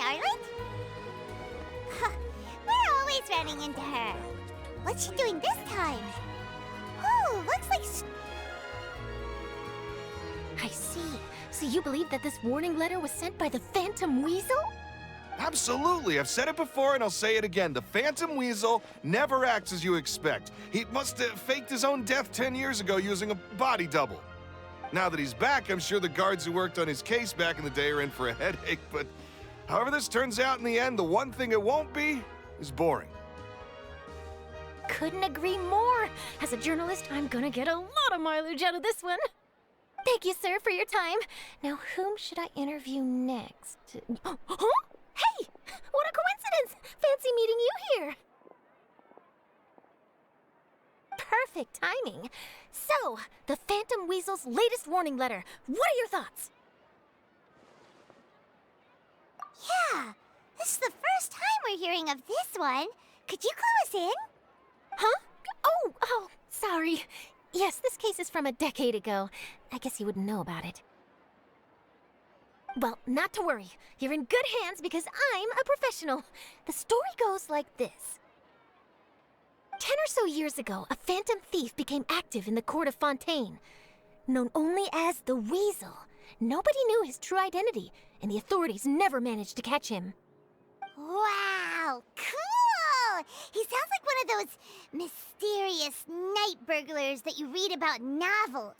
Charlotte? We're always running into her. What's she doing this time? Oh, looks like... I see. So you believe that this warning letter was sent by the Phantom Weasel? Absolutely. I've said it before and I'll say it again. The Phantom Weasel never acts as you expect. He must have faked his own death 10 years ago using a body double. Now that he's back, I'm sure the guards who worked on his case back in the day are in for a headache, but however this turns out in the end, the one thing it won't be is boring. Couldn't agree more. As a journalist, I'm gonna get a lot of mileage out of this one. Thank you, sir, for your time. Now, whom should I interview next? Huh? Hey! What a coincidence! Fancy meeting you here. Perfect timing. So, the Phantom Weasel's latest warning letter. What are your thoughts? Yeah, this is the first time we're hearing of this one. Could you clue us in? Huh? Oh, sorry. Yes, this case is from a decade ago. I guess you wouldn't know about it. Well, not to worry. You're in good hands because I'm a professional. The story goes like this. 10 or so years ago, a phantom thief became active in the court of Fontaine. Known only as the Weasel, nobody knew his true identity, and the authorities never managed to catch him. Wow, cool! He sounds like one of those mysterious night burglars that you read about in novels.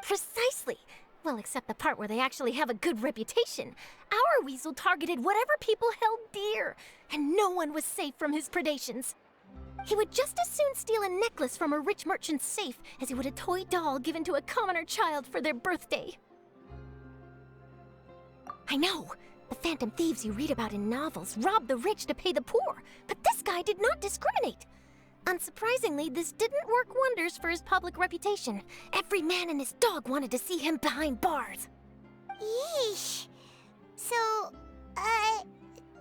Precisely. Well, except the part where they actually have a good reputation. Our Weasel targeted whatever people held dear, and no one was safe from his predations. He would just as soon steal a necklace from a rich merchant's safe as he would a toy doll given to a commoner child for their birthday. I know, the phantom thieves you read about in novels rob the rich to pay the poor, but this guy did not discriminate. Unsurprisingly, this didn't work wonders for his public reputation. Every man and his dog wanted to see him behind bars. Yeesh. So,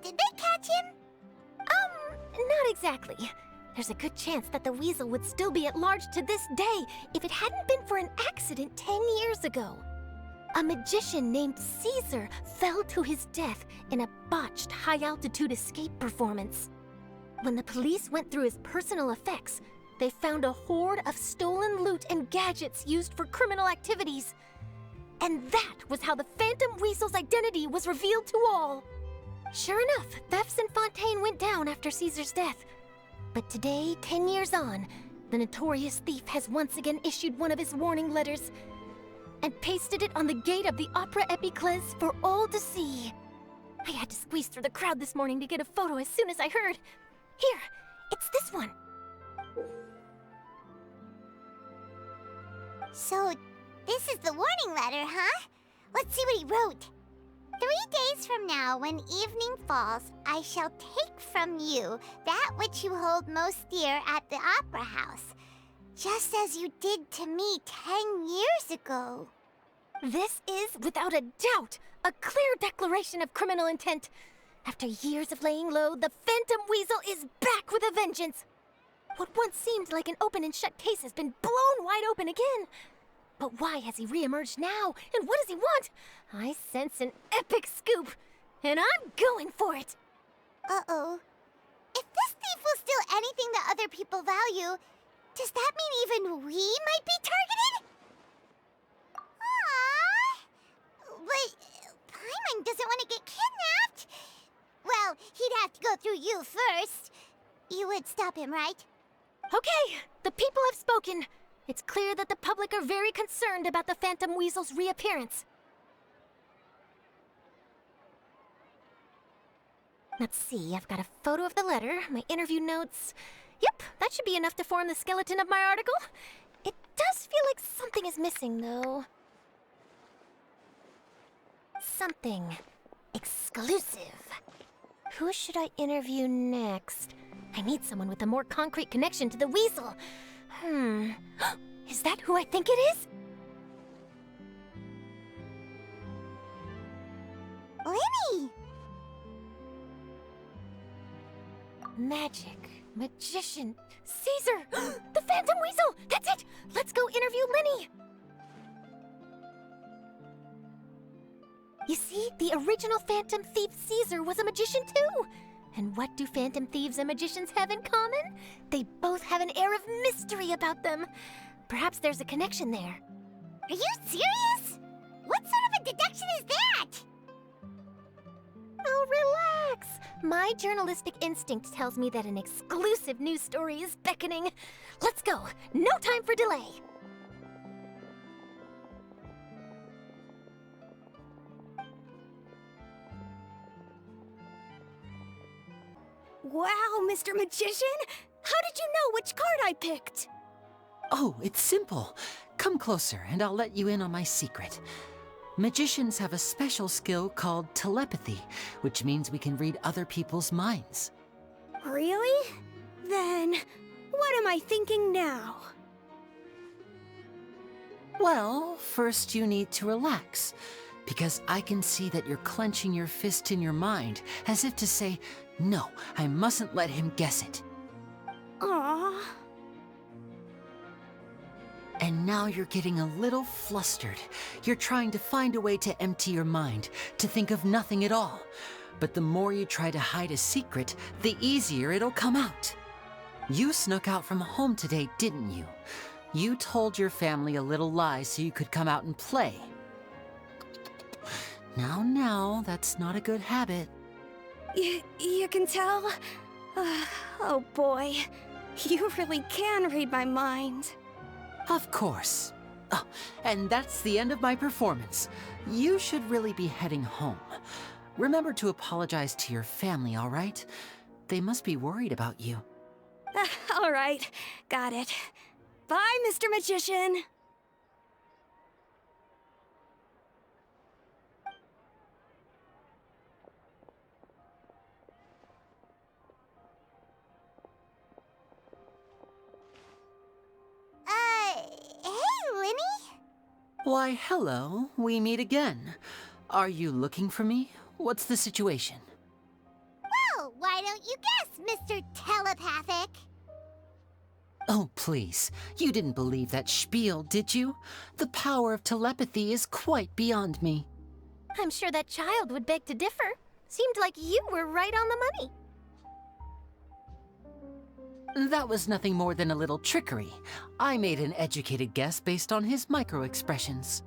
did they catch him? Not exactly. There's a good chance that the Weasel would still be at large to this day if it hadn't been for an accident 10 years ago. A magician named Caesar fell to his death in a botched high-altitude escape performance. When the police went through his personal effects, they found a hoard of stolen loot and gadgets used for criminal activities. And that was how the Phantom Weasel's identity was revealed to all. Sure enough, thefts in Fontaine went down after Caesar's death. But today, 10 years on, the notorious thief has once again issued one of his warning letters and pasted it on the gate of the Opera Epiclese for all to see. I had to squeeze through the crowd this morning to get a photo as soon as I heard. Here, it's this one. So, this is the warning letter, huh? Let's see what he wrote. 3 days from now, when evening falls, I shall take from you that which you hold most dear at the Opera House, just as you did to me 10 years ago. This is, without a doubt, a clear declaration of criminal intent. After years of laying low, the Phantom Weasel is back with a vengeance. What once seemed like an open and shut case has been blown wide open again. But why has he reemerged now, and what does he want? I sense an epic scoop, and I'm going for it. Uh-oh. If this thief will steal anything that other people value, does that mean even we might be targeted? Aww. But Paimon doesn't want to get kidnapped. Well, he'd have to go through you first. You would stop him, right? Okay, the people have spoken. It's clear that the public are very concerned about the Phantom Weasel's reappearance. Let's see, I've got a photo of the letter, my interview notes. Yep, that should be enough to form the skeleton of my article. It does feel like something is missing, though. Something exclusive. Who should I interview next? I need someone with a more concrete connection to the Weasel. Is that who I think it is? Linny! Magic, magician, Caesar! The Phantom Weasel! That's it! Let's go interview Linny! You see, the original Phantom Thief Caesar was a magician too. And what do Phantom Thieves and magicians have in common? They both have an air of mystery about them. Perhaps there's a connection there. Are you serious? What sort of a deduction is that? Oh, relax. My journalistic instinct tells me that an exclusive news story is beckoning. Let's go. No time for delay. Wow, Mr. Magician! How did you know which card I picked? Oh, it's simple. Come closer and I'll let you in on my secret. Magicians have a special skill called telepathy, which means we can read other people's minds. Really? Then, what am I thinking now? Well, first you need to relax, because I can see that you're clenching your fist in your mind, as if to say, no, I mustn't let him guess it. Aww. And now you're getting a little flustered. You're trying to find a way to empty your mind, to think of nothing at all. But the more you try to hide a secret, the easier it'll come out. You snuck out from home today, didn't you? You told your family a little lie so you could come out and play. Now, that's not a good habit. You can tell? Oh boy, you really can read my mind. Of course. Oh, and that's the end of my performance. You should really be heading home. Remember to apologize to your family, all right? They must be worried about you. All right, got it. Bye, Mr. Magician. Hey, Linny? Why, hello. We meet again. Are you looking for me? What's the situation? Well, why don't you guess, Mr. Telepathic? Oh, please. You didn't believe that spiel, did you? The power of telepathy is quite beyond me. I'm sure that child would beg to differ. Seemed like you were right on the money. That was nothing more than a little trickery. I made an educated guess based on his micro-expressions.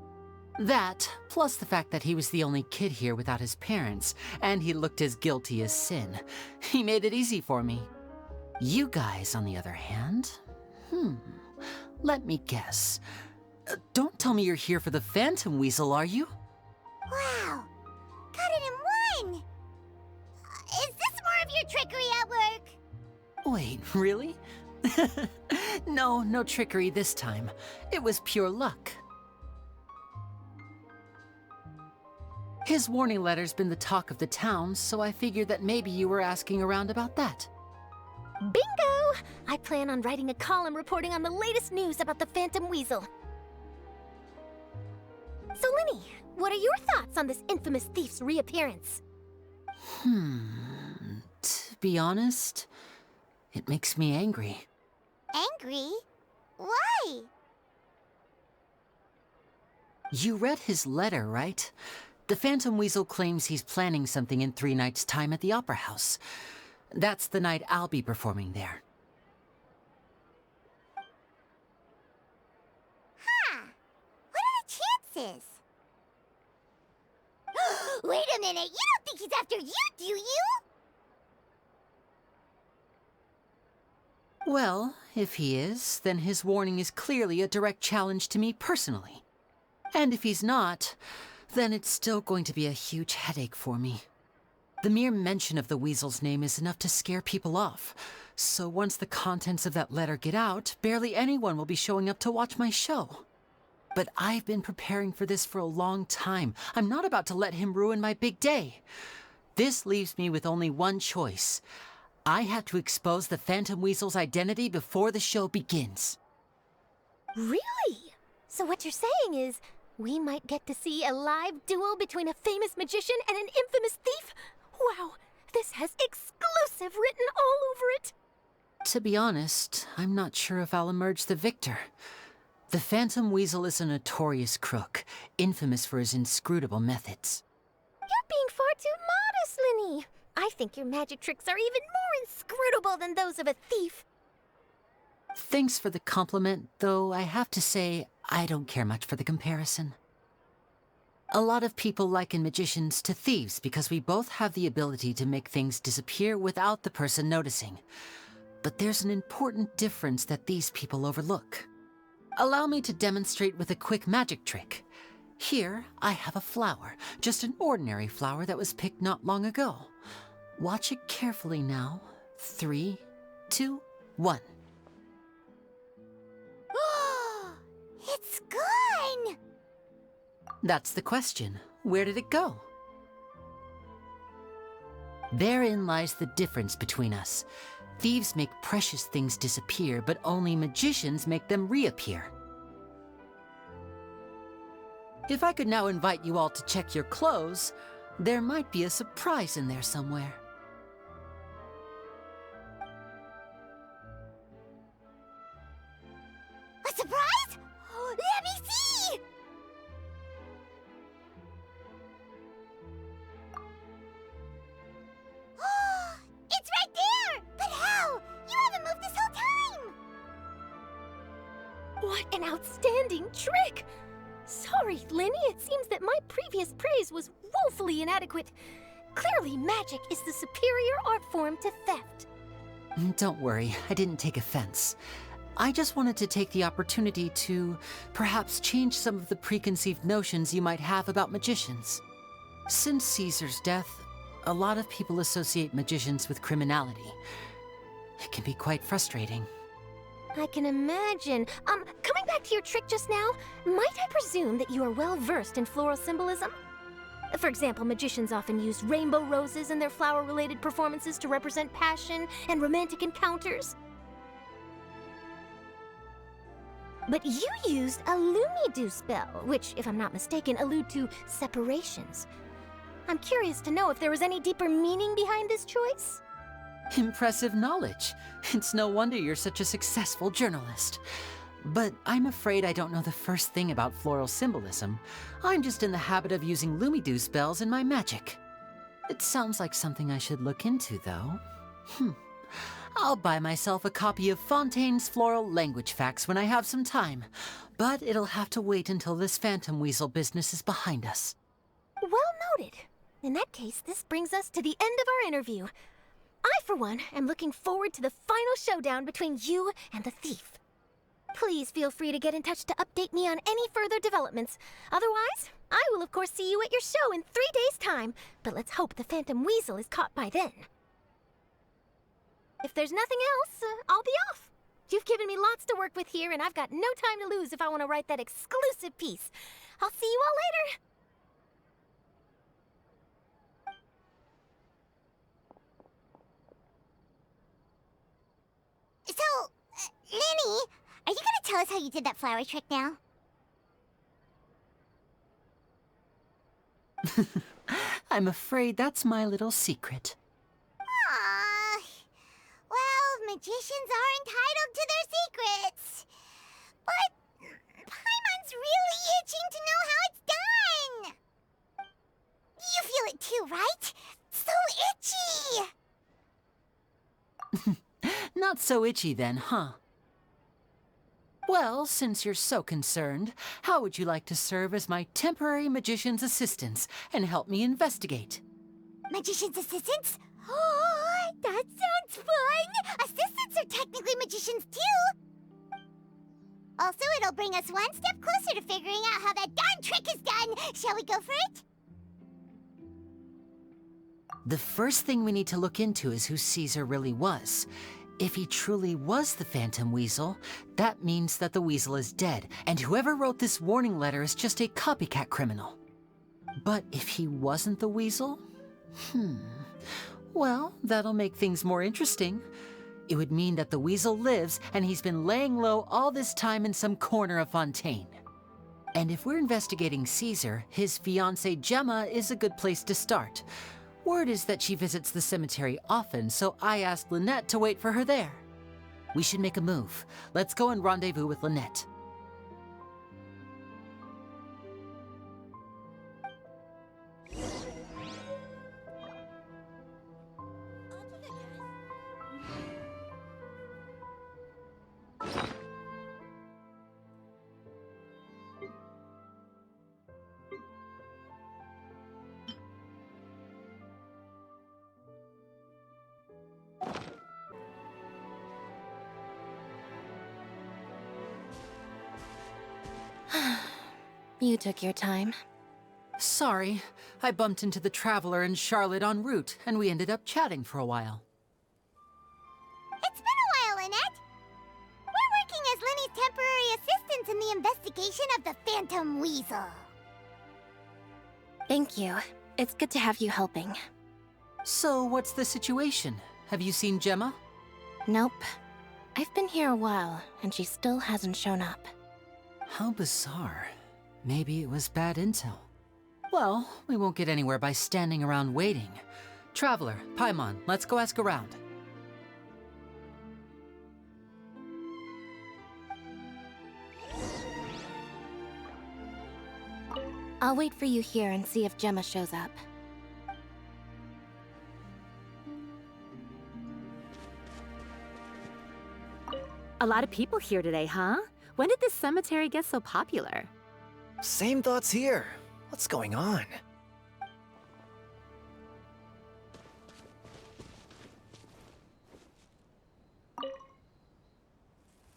That, plus the fact that he was the only kid here without his parents, and he looked as guilty as sin. He made it easy for me. You guys, on the other hand, let me guess. Don't tell me you're here for the Phantom Weasel, are you? Wow, got it in one! Is this more of your trickery at work? Wait, really? No trickery this time. It was pure luck. His warning letter's been the talk of the town, so I figured that maybe you were asking around about that. Bingo! I plan on writing a column reporting on the latest news about the Phantom Weasel. So, Linny, what are your thoughts on this infamous thief's reappearance? To be honest, it makes me angry. Angry? Why? You read his letter, right? The Phantom Weasel claims he's planning something in 3 nights' time at the Opera House. That's the night I'll be performing there. Huh. What are the chances? Wait a minute, you don't think he's after you, do you? Well, if he is, then his warning is clearly a direct challenge to me personally. And if he's not, then it's still going to be a huge headache for me. The mere mention of the Weasel's name is enough to scare people off. So once the contents of that letter get out, barely anyone will be showing up to watch my show. But I've been preparing for this for a long time. I'm not about to let him ruin my big day. This leaves me with only one choice. I have to expose the Phantom Weasel's identity before the show begins. Really? So what you're saying is, we might get to see a live duel between a famous magician and an infamous thief? Wow, this has exclusive written all over it. To be honest, I'm not sure if I'll emerge the victor. The Phantom Weasel is a notorious crook, infamous for his inscrutable methods. far too modest, Linny. I think your magic tricks are even more inscrutable than those of a thief. Thanks for the compliment, though I have to say I don't care much for the comparison. A lot of people liken magicians to thieves because we both have the ability to make things disappear without the person noticing. But there's an important difference that these people overlook. Allow me to demonstrate with a quick magic trick. Here, I have a flower, just an ordinary flower that was picked not long ago. Watch it carefully now. 3, 2, 1. It's gone! That's the question. Where did it go? Therein lies the difference between us. Thieves make precious things disappear, but only magicians make them reappear. If I could now invite you all to check your clothes, there might be a surprise in there somewhere. A surprise? Let me see! It's right there! But how? You haven't moved this whole time! What an outstanding trick! Sorry, Linny, it seems that my previous praise was woefully inadequate. Clearly, magic is the superior art form to theft. Don't worry, I didn't take offense. I just wanted to take the opportunity to perhaps change some of the preconceived notions you might have about magicians. Since Caesar's death, a lot of people associate magicians with criminality. It can be quite frustrating. I can imagine. Coming back to your trick just now, might I presume that you are well versed in floral symbolism? For example, magicians often use rainbow roses in their flower-related performances to represent passion and romantic encounters. But you used a Lumidu spell, which, if I'm not mistaken, allude to separations. I'm curious to know if there was any deeper meaning behind this choice? Impressive knowledge. It's no wonder you're such a successful journalist. But I'm afraid I don't know the first thing about floral symbolism. I'm just in the habit of using Lumidu spells in my magic. It sounds like something I should look into, though. I'll buy myself a copy of Fontaine's Floral Language Facts when I have some time. But it'll have to wait until this phantom weasel business is behind us. Well noted. In that case, this brings us to the end of our interview. I, for one, am looking forward to the final showdown between you and the thief. Please feel free to get in touch to update me on any further developments. Otherwise, I will of course see you at your show in 3 days' time, but let's hope the Phantom Weasel is caught by then. If there's nothing else, I'll be off. You've given me lots to work with here, and I've got no time to lose if I want to write that exclusive piece. I'll see you all later. So, Lenny, are you gonna tell us how you did that flower trick now? I'm afraid that's my little secret. Aww. Well, magicians are entitled to their secrets. But Paimon's really itching to know how it's done. You feel it too, right? So itchy. Not so itchy then, huh? Well, since you're so concerned, how would you like to serve as my temporary magician's assistants and help me investigate? Magician's assistants? Oh, that sounds fun! Assistants are technically magicians too! Also, it'll bring us one step closer to figuring out how that darn trick is done! Shall we go for it? The first thing we need to look into is who Caesar really was. If he truly was the Phantom Weasel, that means that the weasel is dead, and whoever wrote this warning letter is just a copycat criminal. But if he wasn't the weasel? Well, that'll make things more interesting. It would mean that the weasel lives, and he's been laying low all this time in some corner of Fontaine. And if we're investigating Caesar, his fiancée Gemma is a good place to start. Word is that she visits the cemetery often, so I asked Lynette to wait for her there. We should make a move. Let's go and rendezvous with Lynette. You took your time. Sorry, I bumped into the Traveler and Charlotte en route, and we ended up chatting for a while. It's been a while, Annette. We're working as Lenny's temporary assistants in the investigation of the Phantom Weasel. Thank you. It's good to have you helping. So, what's the situation? Have you seen Gemma? Nope. I've been here a while, and she still hasn't shown up. How bizarre. Maybe it was bad intel. Well, we won't get anywhere by standing around waiting. Traveler, Paimon, let's go ask around. I'll wait for you here and see if Gemma shows up. A lot of people here today, huh? When did this cemetery get so popular? Same thoughts here. What's going on?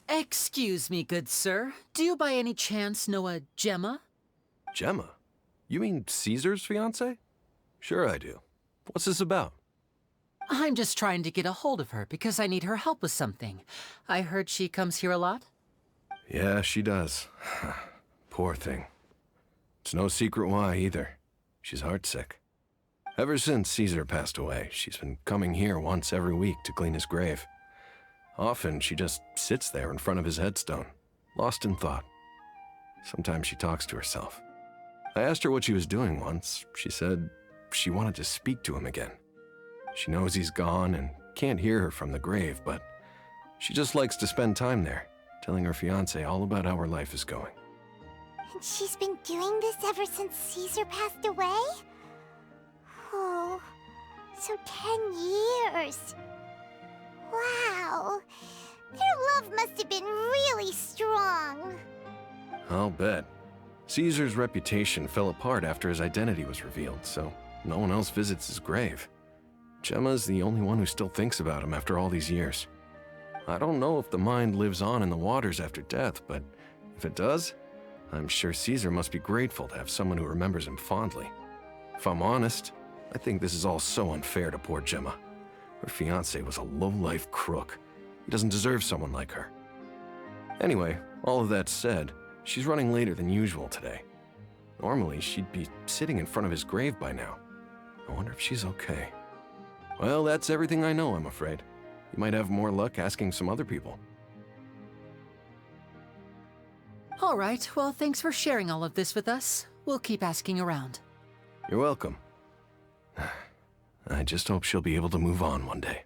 Excuse me, good sir. Do you by any chance know a Gemma? Gemma? You mean Caesar's fiancée? Sure I do. What's this about? I'm just trying to get a hold of her because I need her help with something. I heard she comes here a lot. Yeah, she does. Poor thing. It's no secret why, either. She's heartsick. Ever since Caesar passed away, she's been coming here once every week to clean his grave. Often, she just sits there in front of his headstone, lost in thought. Sometimes she talks to herself. I asked her what she was doing once. She said she wanted to speak to him again. She knows he's gone and can't hear her from the grave, but she just likes to spend time there, telling her fiancé all about how her life is going. And she's been doing this ever since Caesar passed away? Oh, so 10 years. Wow, their love must have been really strong. I'll bet. Caesar's reputation fell apart after his identity was revealed, so no one else visits his grave. Gemma's the only one who still thinks about him after all these years. I don't know if the mind lives on in the waters after death, but if it does, I'm sure Caesar must be grateful to have someone who remembers him fondly. If I'm honest, I think this is all so unfair to poor Gemma. Her fiancé was a low-life crook. He doesn't deserve someone like her. Anyway, all of that said, she's running later than usual today. Normally, she'd be sitting in front of his grave by now. I wonder if she's okay. Well, that's everything I know, I'm afraid. You might have more luck asking some other people. All right, well, thanks for sharing all of this with us. We'll keep asking around. You're welcome. I just hope she'll be able to move on one day.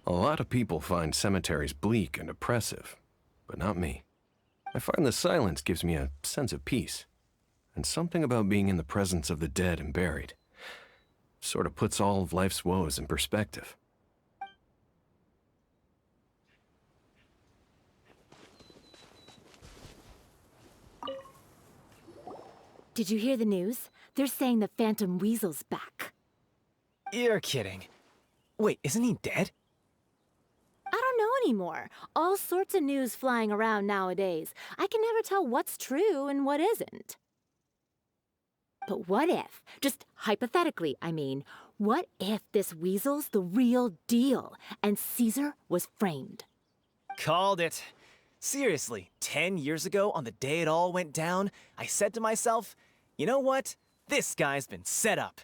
A lot of people find cemeteries bleak and oppressive, but not me. I find the silence gives me a sense of peace, and something about being in the presence of the dead and buried sort of puts all of life's woes in perspective. Did you hear the news? They're saying the Phantom Weasel's back. You're kidding. Wait, isn't he dead? I don't know anymore. All sorts of news flying around nowadays. I can never tell what's true and what isn't. But what if, just hypothetically, I mean, what if this weasel's the real deal and Caesar was framed? Called it. Seriously, 10 years ago, on the day it all went down, I said to myself, you know what? This guy's been set up.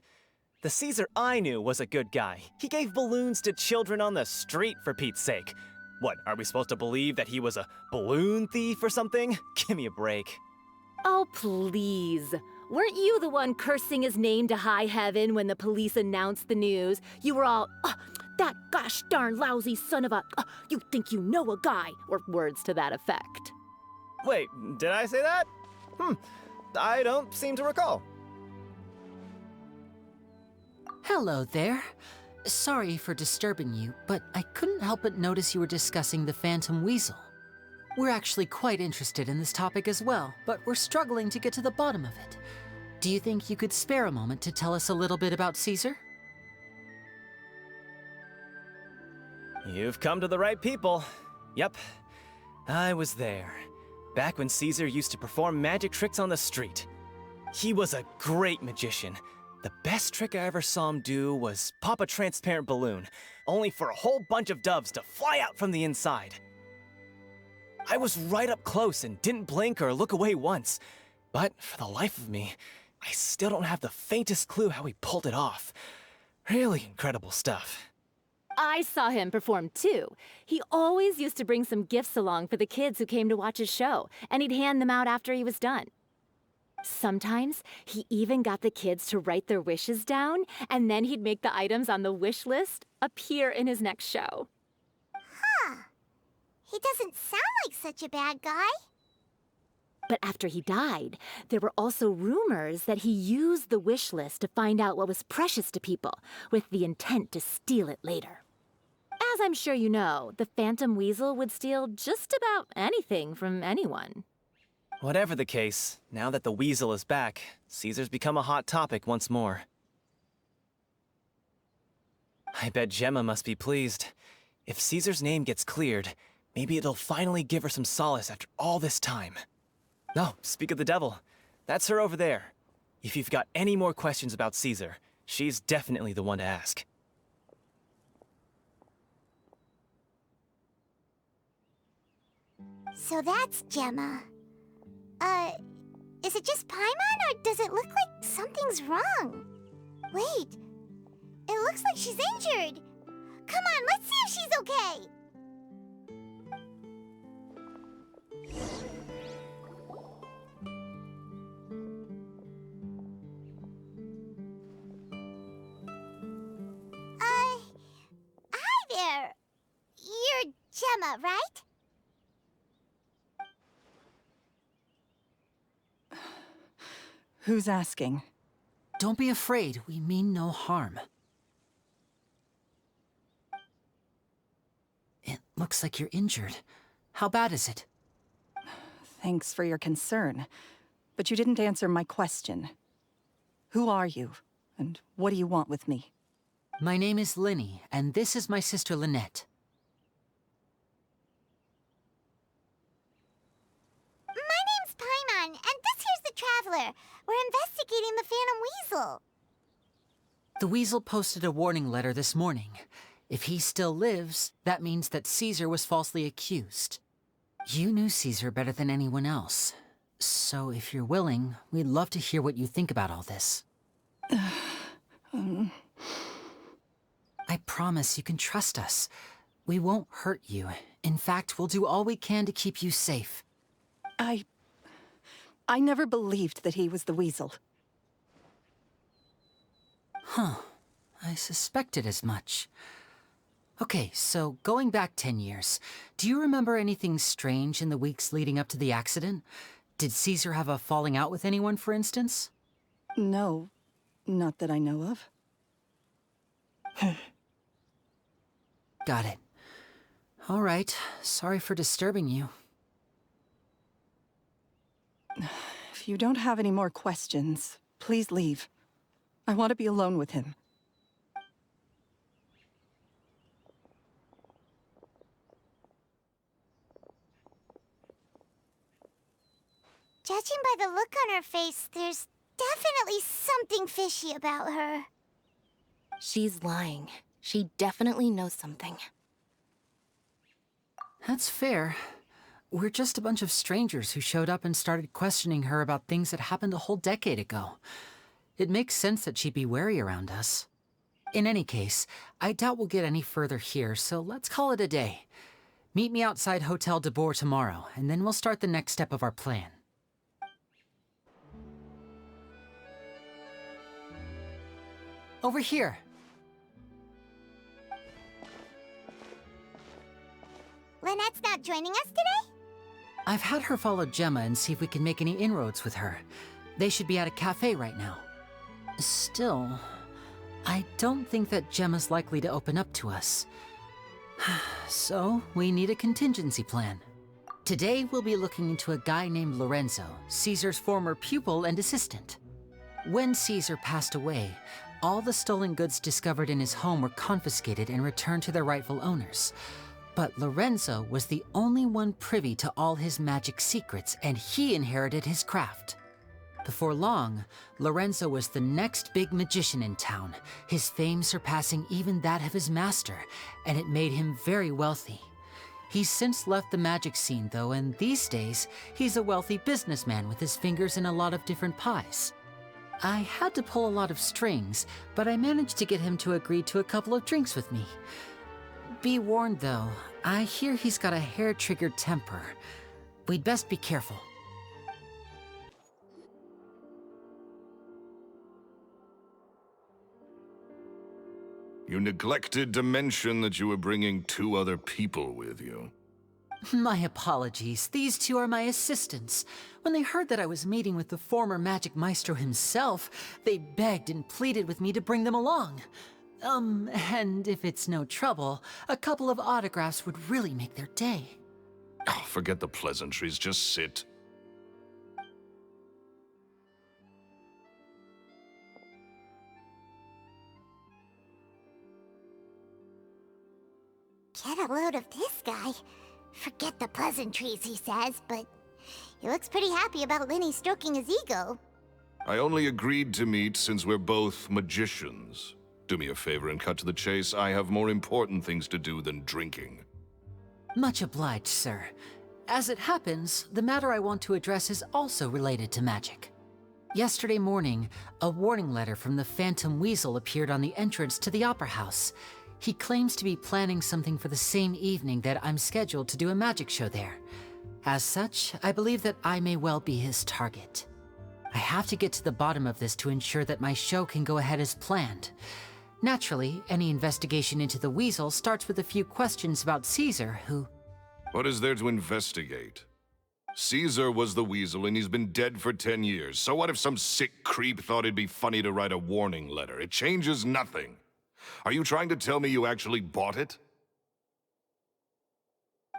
The Caesar I knew was a good guy. He gave balloons to children on the street, for Pete's sake. What, are we supposed to believe that he was a balloon thief or something? Give me a break. Oh, please. Weren't you the one cursing his name to high heaven when the police announced the news? You were all, that gosh darn lousy son of a, you think you know a guy, or words to that effect. Wait, did I say that? I don't seem to recall. Hello there. Sorry for disturbing you, but I couldn't help but notice you were discussing the Phantom Weasel. We're actually quite interested in this topic as well, but we're struggling to get to the bottom of it. Do you think you could spare a moment to tell us a little bit about Caesar? You've come to the right people. Yep, I was there. Back when Caesar used to perform magic tricks on the street. He was a great magician. The best trick I ever saw him do was pop a transparent balloon, only for a whole bunch of doves to fly out from the inside. I was right up close and didn't blink or look away once. But for the life of me, I still don't have the faintest clue how he pulled it off. Really incredible stuff. I saw him perform too. He always used to bring some gifts along for the kids who came to watch his show, and he'd hand them out after he was done. Sometimes he even got the kids to write their wishes down, and then he'd make the items on the wish list appear in his next show. Huh. He doesn't sound like such a bad guy. But after he died, there were also rumors that he used the wish list to find out what was precious to people, with the intent to steal it later. As I'm sure you know, the Phantom Weasel would steal just about anything from anyone. Whatever the case, now that the Weasel is back, Caesar's become a hot topic once more. I bet Gemma must be pleased. If Caesar's name gets cleared, maybe it'll finally give her some solace after all this time. No, speak of the devil. That's her over there. If you've got any more questions about Caesar, she's definitely the one to ask. So that's Gemma. Is it just Paimon, or does it look like something's wrong? Wait, it looks like she's injured. Come on, let's see if she's okay. Hi there. You're Gemma, right? Who's asking? Don't be afraid, we mean no harm. It looks like you're injured. How bad is it? Thanks for your concern, but you didn't answer my question. Who are you, and what do you want with me? My name is Linny, and this is my sister Lynette. My name's Paimon, and this here's the Traveler. We're investigating the Phantom Weasel. The Weasel posted a warning letter this morning. If he still lives, that means that Caesar was falsely accused. You knew Caesar better than anyone else. So if you're willing, we'd love to hear what you think about all this. I promise you can trust us. We won't hurt you. In fact, we'll do all we can to keep you safe. I never believed that he was the Weasel. Huh. I suspected as much. Okay, so going back 10 years, do you remember anything strange in the weeks leading up to the accident? Did Caesar have a falling out with anyone, for instance? No, not that I know of. Got it. All right, sorry for disturbing you. If you don't have any more questions, please leave. I want to be alone with him. Judging by the look on her face, there's definitely something fishy about her. She's lying. She definitely knows something. That's fair. We're just a bunch of strangers who showed up and started questioning her about things that happened a whole decade ago. It makes sense that she'd be wary around us. In any case, I doubt we'll get any further here, so let's call it a day. Meet me outside Hotel de Boer tomorrow, and then we'll start the next step of our plan. Over here. Lynette's not joining us today? I've had her follow Gemma and see if we can make any inroads with her. They should be at a cafe right now. Still, I don't think that Gemma's likely to open up to us. So, we need a contingency plan. Today, we'll be looking into a guy named Lorenzo, Caesar's former pupil and assistant. When Caesar passed away, all the stolen goods discovered in his home were confiscated and returned to their rightful owners. But Lorenzo was the only one privy to all his magic secrets, and he inherited his craft. Before long, Lorenzo was the next big magician in town, his fame surpassing even that of his master, and it made him very wealthy. He's since left the magic scene, though, and these days, he's a wealthy businessman with his fingers in a lot of different pies. I had to pull a lot of strings, but I managed to get him to agree to a couple of drinks with me. Be warned, though, I hear he's got a hair-triggered temper. We'd best be careful. You neglected to mention that you were bringing 2 other people with you. My apologies. These 2 are my assistants. When they heard that I was meeting with the former magic maestro himself, they begged and pleaded with me to bring them along. And if it's no trouble, a couple of autographs would really make their day. Oh, forget the pleasantries, just sit. Get a load of this guy. Forget the pleasantries, he says, but he looks pretty happy about Lenny stroking his ego. I only agreed to meet since we're both magicians. Do me a favor and cut to the chase. I have more important things to do than drinking. Much obliged, sir. As it happens, the matter I want to address is also related to magic. Yesterday morning, a warning letter from the Phantom Weasel appeared on the entrance to the Opera House. He claims to be planning something for the same evening that I'm scheduled to do a magic show there. As such, I believe that I may well be his target. I have to get to the bottom of this to ensure that my show can go ahead as planned. Naturally, any investigation into the Weasel starts with a few questions about Caesar, who... What is there to investigate? Caesar was the Weasel and he's been dead for 10 years. So what if some sick creep thought it'd be funny to write a warning letter? It changes nothing. Are you trying to tell me you actually bought it?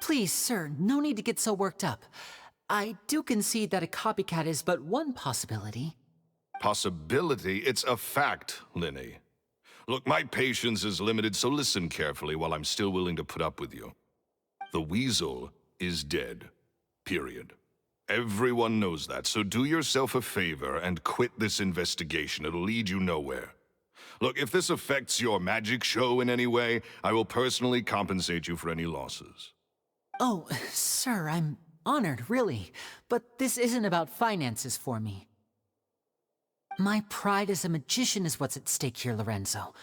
Please, sir, no need to get so worked up. I do concede that a copycat is but one possibility. Possibility? It's a fact, Lenny. Look, my patience is limited, so listen carefully while I'm still willing to put up with you. The Weasel is dead. Period. Everyone knows that, so do yourself a favor and quit this investigation. It'll lead you nowhere. Look, if this affects your magic show in any way, I will personally compensate you for any losses. Oh, sir, I'm honored, really. But this isn't about finances for me. My pride as a magician is what's at stake here, Lorenzo.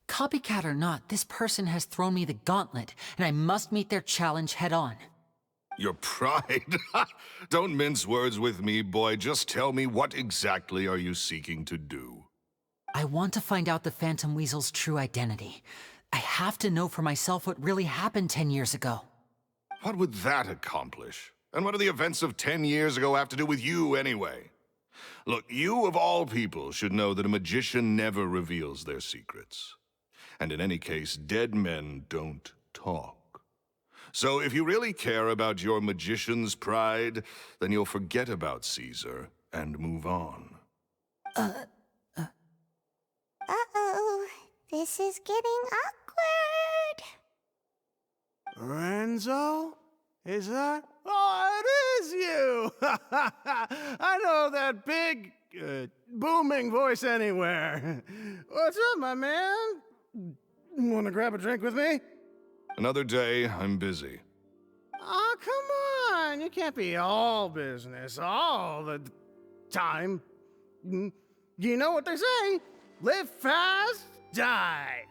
Copycat or not, this person has thrown me the gauntlet, and I must meet their challenge head-on. Your pride? Don't mince words with me, boy. Just tell me, what exactly are you seeking to do? I want to find out the Phantom Weasel's true identity. I have to know for myself what really happened 10 years ago. What would that accomplish? And what do the events of 10 years ago have to do with you, anyway? Look, you of all people should know that a magician never reveals their secrets. And in any case, dead men don't talk. So if you really care about your magician's pride, then you'll forget about Caesar and move on. Uh-oh. This is getting awkward. Lorenzo? Is that? Oh, it is you! I know that big, booming voice anywhere. What's up, my man? Want to grab a drink with me? Another day, I'm busy. Oh, come on. You can't be all business all the time. You know what they say? Live fast, die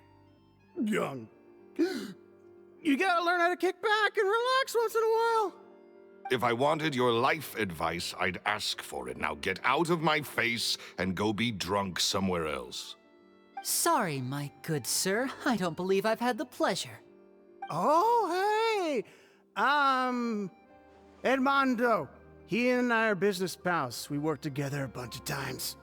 young. You gotta learn how to kick back and relax once in a while. If I wanted your life advice, I'd ask for it. Now get out of my face and go be drunk somewhere else. Sorry, my good sir. I don't believe I've had the pleasure. Oh, hey! Edmondo. He and I are business pals. We worked together a bunch of times.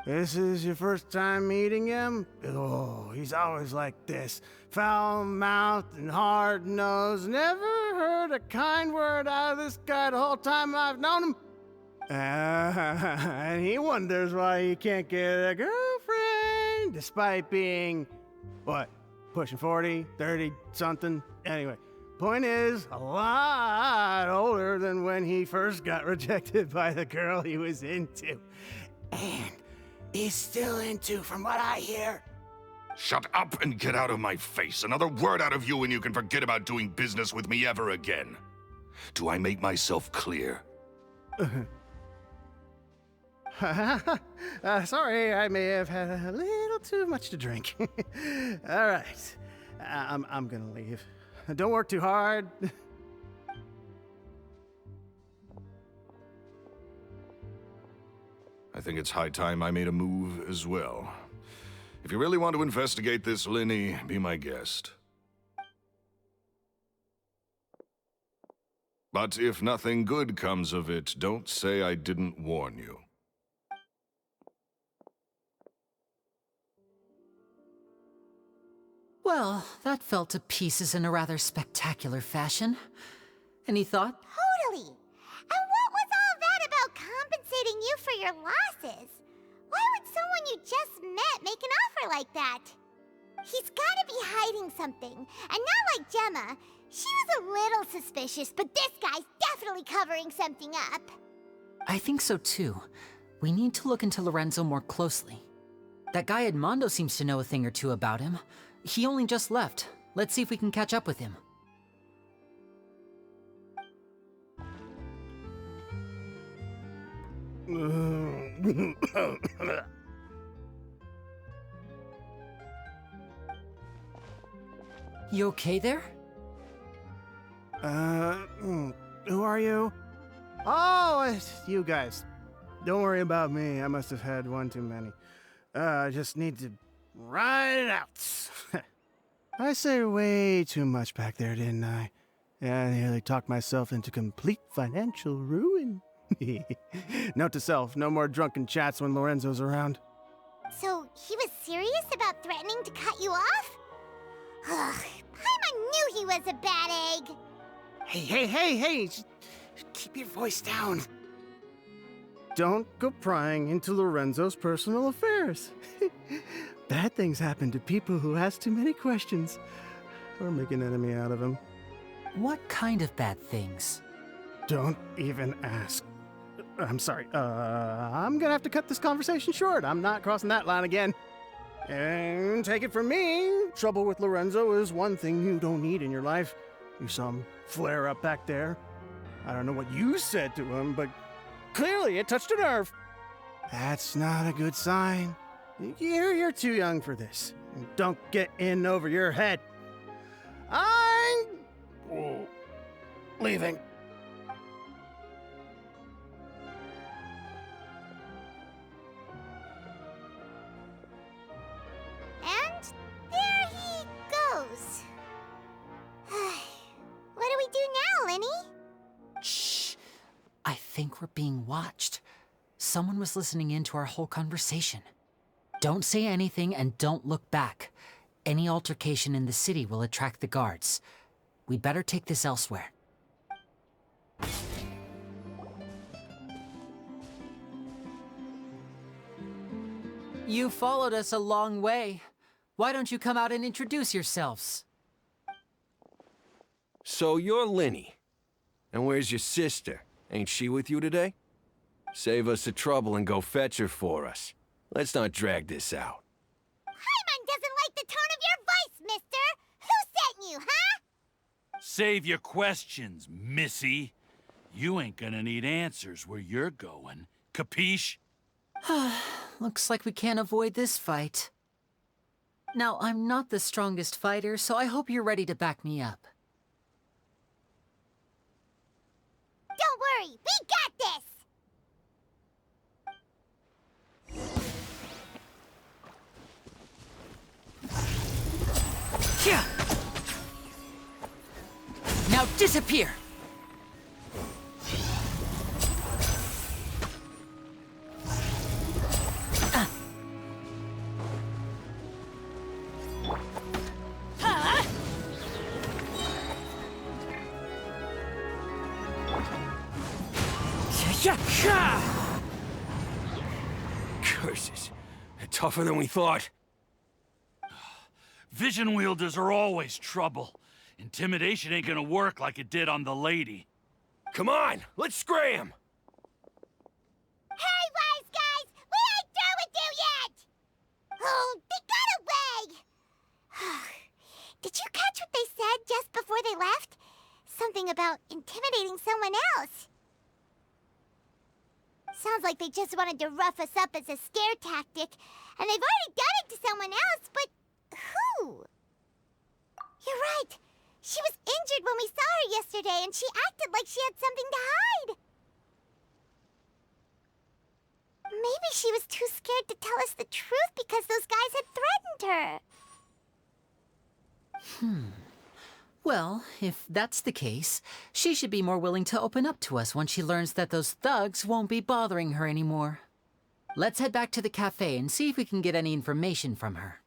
This is your first time meeting him? Oh, he's always like this. Foul-mouthed and hard-nosed. Never heard a kind word out of this guy the whole time I've known him. And he wonders why he can't get a girlfriend. despite being, what, pushing 40, 30, something? Anyway, point is, a lot older than when he first got rejected by the girl he was into. And is still into, from what I hear. Shut up and get out of my face. Another word out of you and you can forget about doing business with me ever again. Do I make myself clear? Sorry, I may have had a little too much to drink. All right, I'm gonna leave. Don't work too hard. I think it's high time I made a move as well. If you really want to investigate this, Linny, be my guest. But if nothing good comes of it, don't say I didn't warn you. Well, that fell to pieces in a rather spectacular fashion. Any thought? Totally. And what was all that about compensating you for your losses? Why would someone you just met make an offer like that? He's gotta be hiding something. And not like Gemma. She was a little suspicious, but this guy's definitely covering something up. I think so too. We need to look into Lorenzo more closely. That guy Edmondo seems to know a thing or two about him. He only just left. Let's see if we can catch up with him. You okay there? Who are you? Oh, it's you guys. Don't worry about me. I must have had one too many. I just need to ride it out. I say way too much back there, didn't I? Yeah, I nearly talked myself into complete financial ruin. Note to self, no more drunken chats when Lorenzo's around. So, he was serious about threatening to cut you off? Ugh, Paimon knew he was a bad egg. Hey, just keep your voice down. Don't go prying into Lorenzo's personal affairs. Bad things happen to people who ask too many questions, or make an enemy out of him. What kind of bad things? Don't even ask. I'm sorry, I'm gonna have to cut this conversation short. I'm not crossing that line again. And take it from me, trouble with Lorenzo is one thing you don't need in your life. You saw him flare up back there. I don't know what you said to him, but clearly it touched a nerve. That's not a good sign. You're too young for this. Don't get in over your head. I'm leaving. And there he goes. What do we do now, Lenny? Shh! I think we're being watched. Someone was listening in to our whole conversation. Don't say anything and don't look back. Any altercation in the city will attract the guards. We'd better take this elsewhere. You followed us a long way. Why don't you come out and introduce yourselves? So you're Linny. And where's your sister? Ain't she with you today? Save us the trouble and go fetch her for us. Let's not drag this out. Paimon doesn't like the tone of your voice, mister! Who sent you, huh? Save your questions, missy. You ain't gonna need answers where you're going. Capiche? Looks like we can't avoid this fight. Now, I'm not the strongest fighter, so I hope you're ready to back me up. Don't worry, we got this! Yeah. Now disappear! Curses. They're tougher than we thought. Vision wielders are always trouble. Intimidation ain't gonna work like it did on the lady. Come on, let's scram! Hey, wise guys! We ain't through with you yet! Oh, they got away! Did you catch what they said just before they left? Something about intimidating someone else. Sounds like they just wanted to rough us up as a scare tactic, and they've already done it to someone else, but who? You're right. She was injured when we saw her yesterday, and she acted like she had something to hide. Maybe she was too scared to tell us the truth because those guys had threatened her. Well, if that's the case, she should be more willing to open up to us once she learns that those thugs won't be bothering her anymore. Let's head back to the cafe and see if we can get any information from her.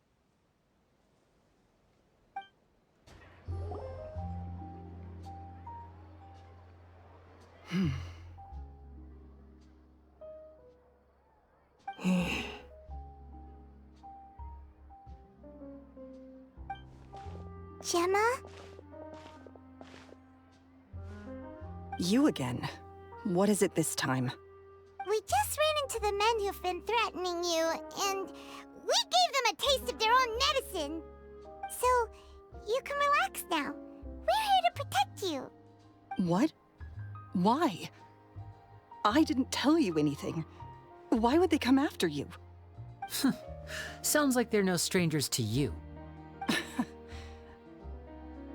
Gemma? You again. What is it this time? We just ran into the men who've been threatening you, and we gave them a taste of their own medicine. So, you can relax now. We're here to protect you. What? Why? I didn't tell you anything. Why would they come after you? Sounds like they're no strangers to you.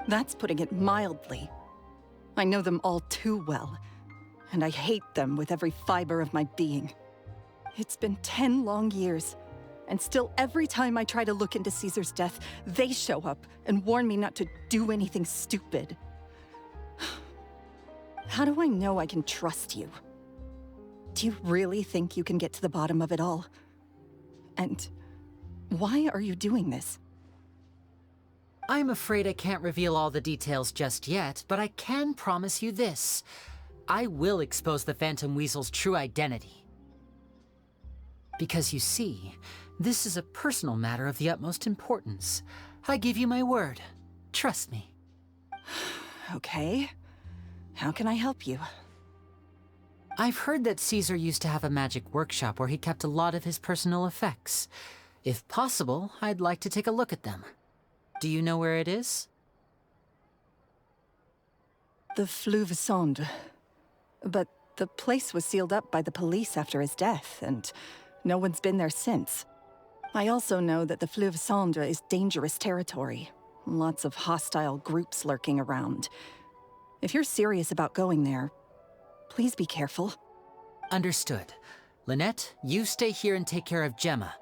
That's putting it mildly. I know them all too well, and I hate them with every fiber of my being. It's been 10 long years, and still every time I try to look into Caesar's death, they show up and warn me not to do anything stupid. How do I know I can trust you? Do you really think you can get to the bottom of it all? And why are you doing this? I'm afraid I can't reveal all the details just yet, but I can promise you this. I will expose the Phantom Weasel's true identity. Because you see, this is a personal matter of the utmost importance. I give you my word. Trust me. Okay. How can I help you? I've heard that Caesar used to have a magic workshop where he kept a lot of his personal effects. If possible, I'd like to take a look at them. Do you know where it is? The Fleuve Sonde. But the place was sealed up by the police after his death, and no one's been there since. I also know that the Fleuve Sonde is dangerous territory. Lots of hostile groups lurking around. If you're serious about going there, please be careful. Understood. Lynette, you stay here and take care of Gemma.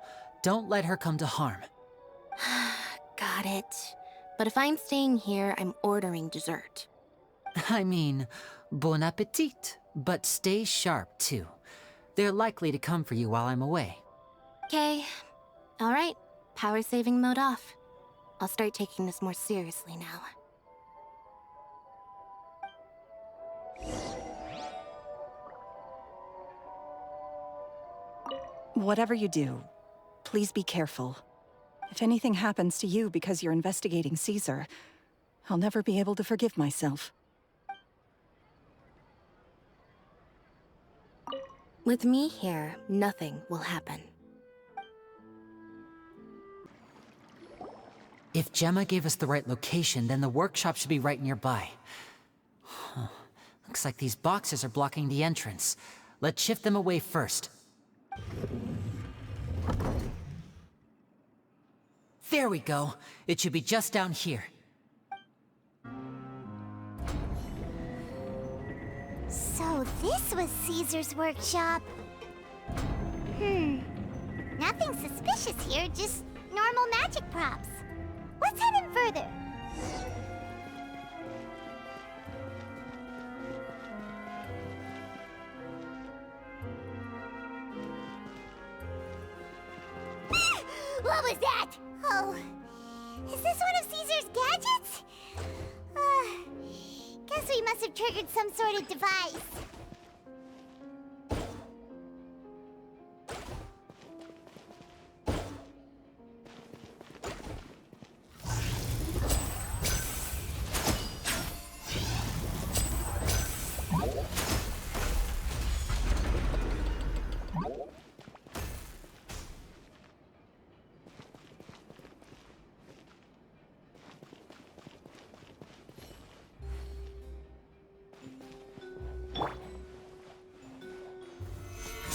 Don't let her come to harm. Got it. But if I'm staying here, I'm ordering dessert. I mean, bon appetit, but stay sharp too. They're likely to come for you while I'm away. Okay. All right. Power saving mode off. I'll start taking this more seriously now. Whatever you do, please be careful. If anything happens to you because you're investigating Caesar, I'll never be able to forgive myself. With me here, nothing will happen. If Gemma gave us the right location, then the workshop should be right nearby. Looks like these boxes are blocking the entrance. Let's shift them away first. There we go. It should be just down here. So this was Caesar's workshop. Nothing suspicious here, just normal magic props. Let's head in further. What was that? Oh, is this one of Caesar's gadgets? Guess we must have triggered some sort of device.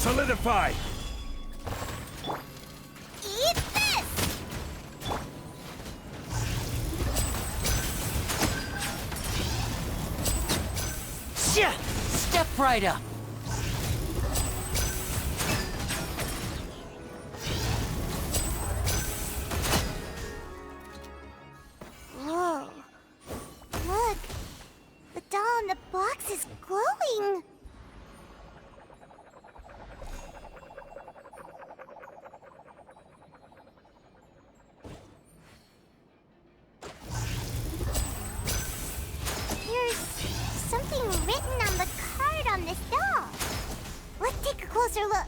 Solidify! Eat this! Shit! Step right up! Whoa. Look! The doll in the box is glowing! There's something written on the card on this doll. Let's take a closer look.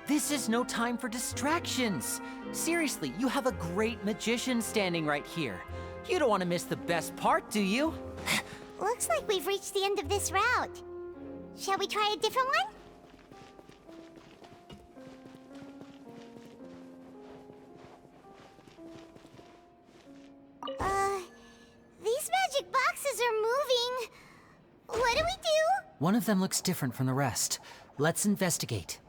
This is no time for distractions. Seriously, you have a great magician standing right here. You don't want to miss the best part, do you? Looks like we've reached the end of this route. Shall we try a different one? These magic boxes are moving. What do we do? One of them looks different from the rest. Let's investigate.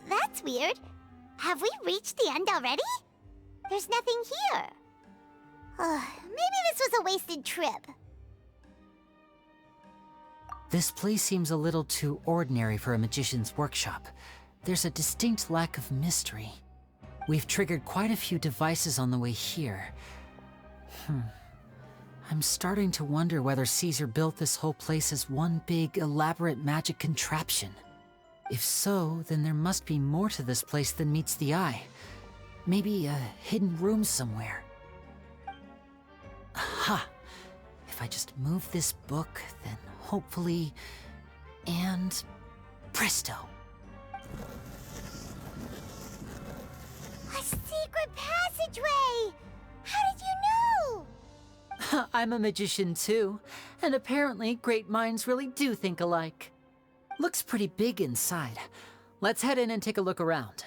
That's weird. Have we reached the end already? There's nothing here. Maybe this was a wasted trip. This place seems a little too ordinary for a magician's workshop. There's a distinct lack of mystery. We've triggered quite a few devices on the way here. I'm starting to wonder whether Caesar built this whole place as one big, elaborate magic contraption. If so, then there must be more to this place than meets the eye. Maybe a hidden room somewhere. Aha! If I just move this book, then hopefully... and... presto! A secret passageway! How did you know? I'm a magician too, and apparently great minds really do think alike. Looks pretty big inside. Let's head in and take a look around.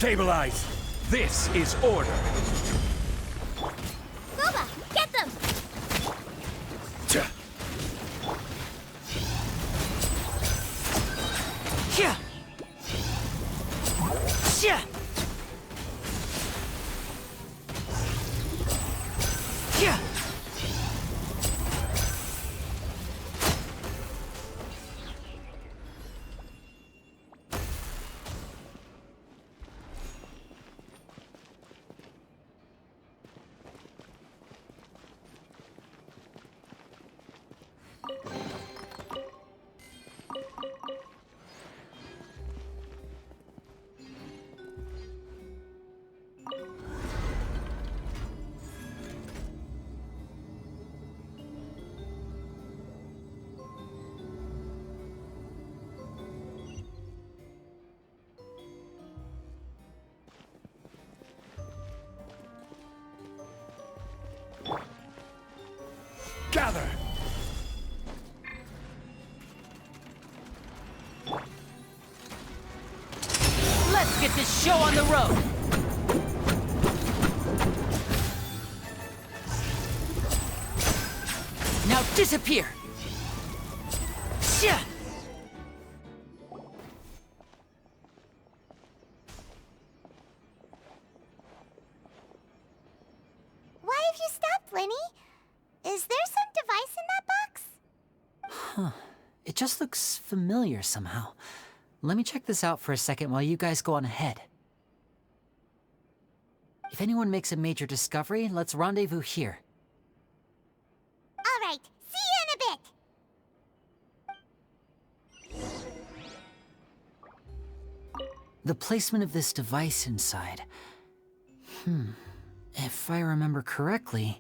Stabilize! This is order! Boba, get them! Yeah. Yeah. Yeah. Gather! Let's get this show on the road! Now disappear! Yeah. Why have you stopped, Lenny? Is there some device in that box? Huh. It just looks familiar somehow. Let me check this out for a second while you guys go on ahead. If anyone makes a major discovery, let's rendezvous here. All right, see you in a bit. The placement of this device inside. If I remember correctly...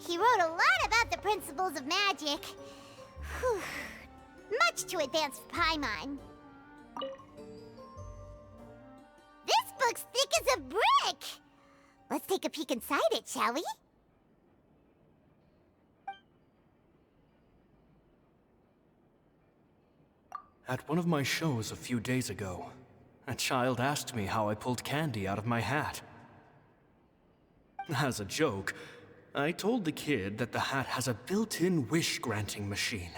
He wrote a lot about the principles of magic. Whew. Much too advanced for Paimon. This book's thick as a brick! Let's take a peek inside it, shall we? At one of my shows a few days ago, a child asked me how I pulled candy out of my hat. As a joke, I told the kid that the hat has a built-in wish-granting machine.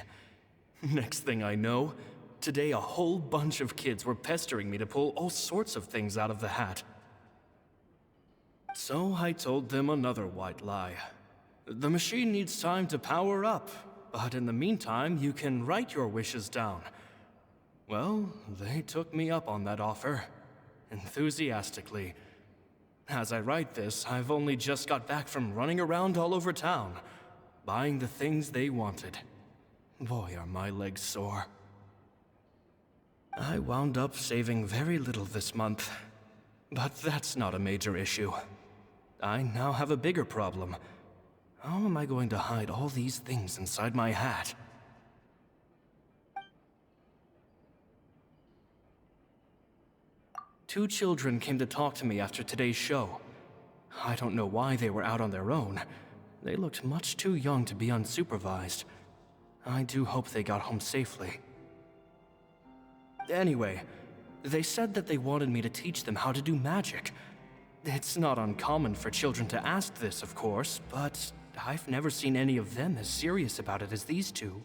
Next thing I know, today a whole bunch of kids were pestering me to pull all sorts of things out of the hat. So I told them another white lie. The machine needs time to power up, but in the meantime, you can write your wishes down. Well, they took me up on that offer, enthusiastically. As I write this, I've only just got back from running around all over town, buying the things they wanted. Boy, are my legs sore. I wound up saving very little this month, but that's not a major issue. I now have a bigger problem. How am I going to hide all these things inside my hat? Two children came to talk to me after today's show. I don't know why they were out on their own. They looked much too young to be unsupervised. I do hope they got home safely. Anyway, they said that they wanted me to teach them how to do magic. It's not uncommon for children to ask this, of course, but I've never seen any of them as serious about it as these two.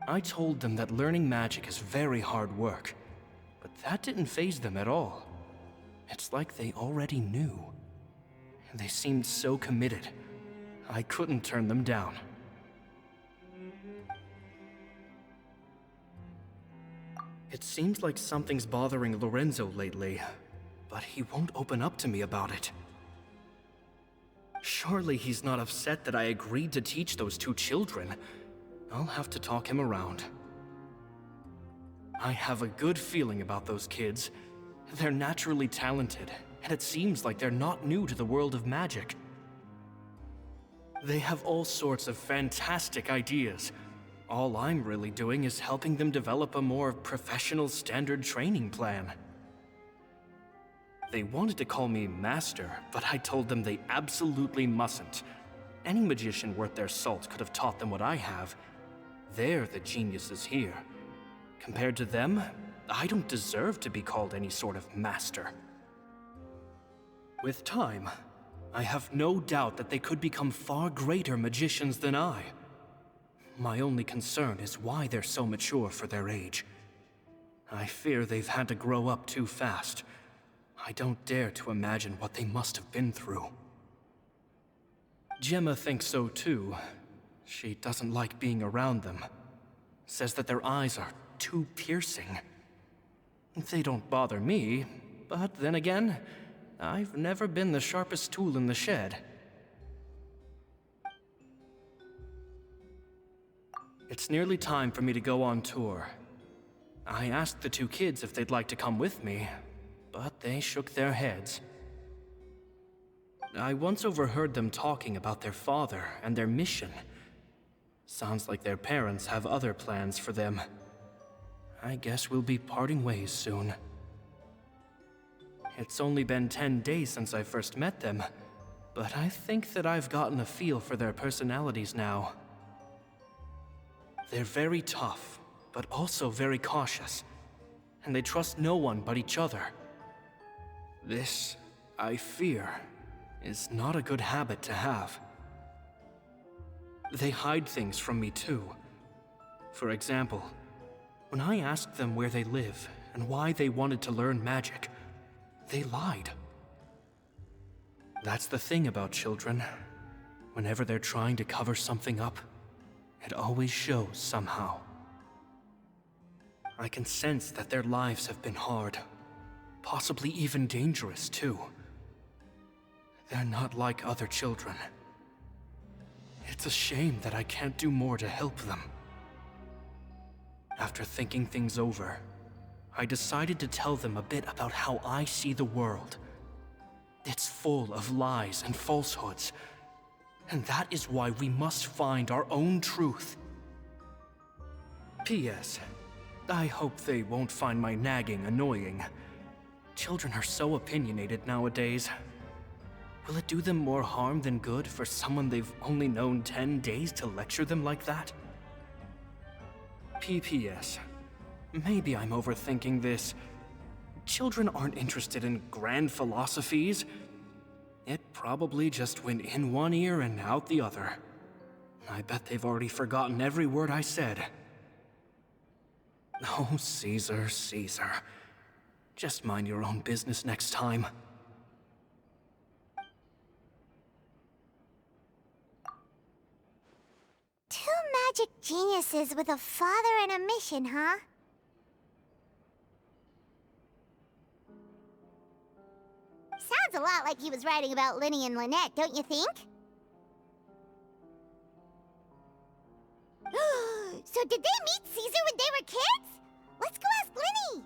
I told them that learning magic is very hard work, but that didn't faze them at all. It's like they already knew. They seemed so committed. I couldn't turn them down. It seems like something's bothering Lorenzo lately, but he won't open up to me about it. Surely he's not upset that I agreed to teach those two children. I'll have to talk him around. I have a good feeling about those kids. They're naturally talented, and it seems like they're not new to the world of magic. They have all sorts of fantastic ideas. All I'm really doing is helping them develop a more professional standard training plan. They wanted to call me Master, but I told them they absolutely mustn't. Any magician worth their salt could have taught them what I have. They're the geniuses here. Compared to them, I don't deserve to be called any sort of master. With time, I have no doubt that they could become far greater magicians than I. My only concern is why they're so mature for their age. I fear they've had to grow up too fast. I don't dare to imagine what they must have been through. Gemma thinks so too. She doesn't like being around them. Says that their eyes are too piercing. They don't bother me, but then again, I've never been the sharpest tool in the shed. It's nearly time for me to go on tour. I asked the two kids if they'd like to come with me, but they shook their heads. I once overheard them talking about their father and their mission. Sounds like their parents have other plans for them. I guess we'll be parting ways soon. It's only been 10 days since I first met them, but I think that I've gotten a feel for their personalities now. They're very tough, but also very cautious, and they trust no one but each other. This, I fear, is not a good habit to have. They hide things from me too. For example, when I asked them where they live and why they wanted to learn magic, they lied. That's the thing about children. Whenever they're trying to cover something up, it always shows somehow. I can sense that their lives have been hard, possibly even dangerous too. They're not like other children. It's a shame that I can't do more to help them. After thinking things over, I decided to tell them a bit about how I see the world. It's full of lies and falsehoods, and that is why we must find our own truth. P.S. I hope they won't find my nagging annoying. Children are so opinionated nowadays. Will it do them more harm than good for someone they've only known 10 days to lecture them like that? P.P.S. Maybe I'm overthinking this. Children aren't interested in grand philosophies. It probably just went in one ear and out the other. I bet they've already forgotten every word I said. Oh, Caesar, Caesar. Just mind your own business next time. Two magic geniuses with a father and a mission, huh? Sounds a lot like he was writing about Linny and Lynette, don't you think? So did they meet Caesar when they were kids? Let's go ask Linny!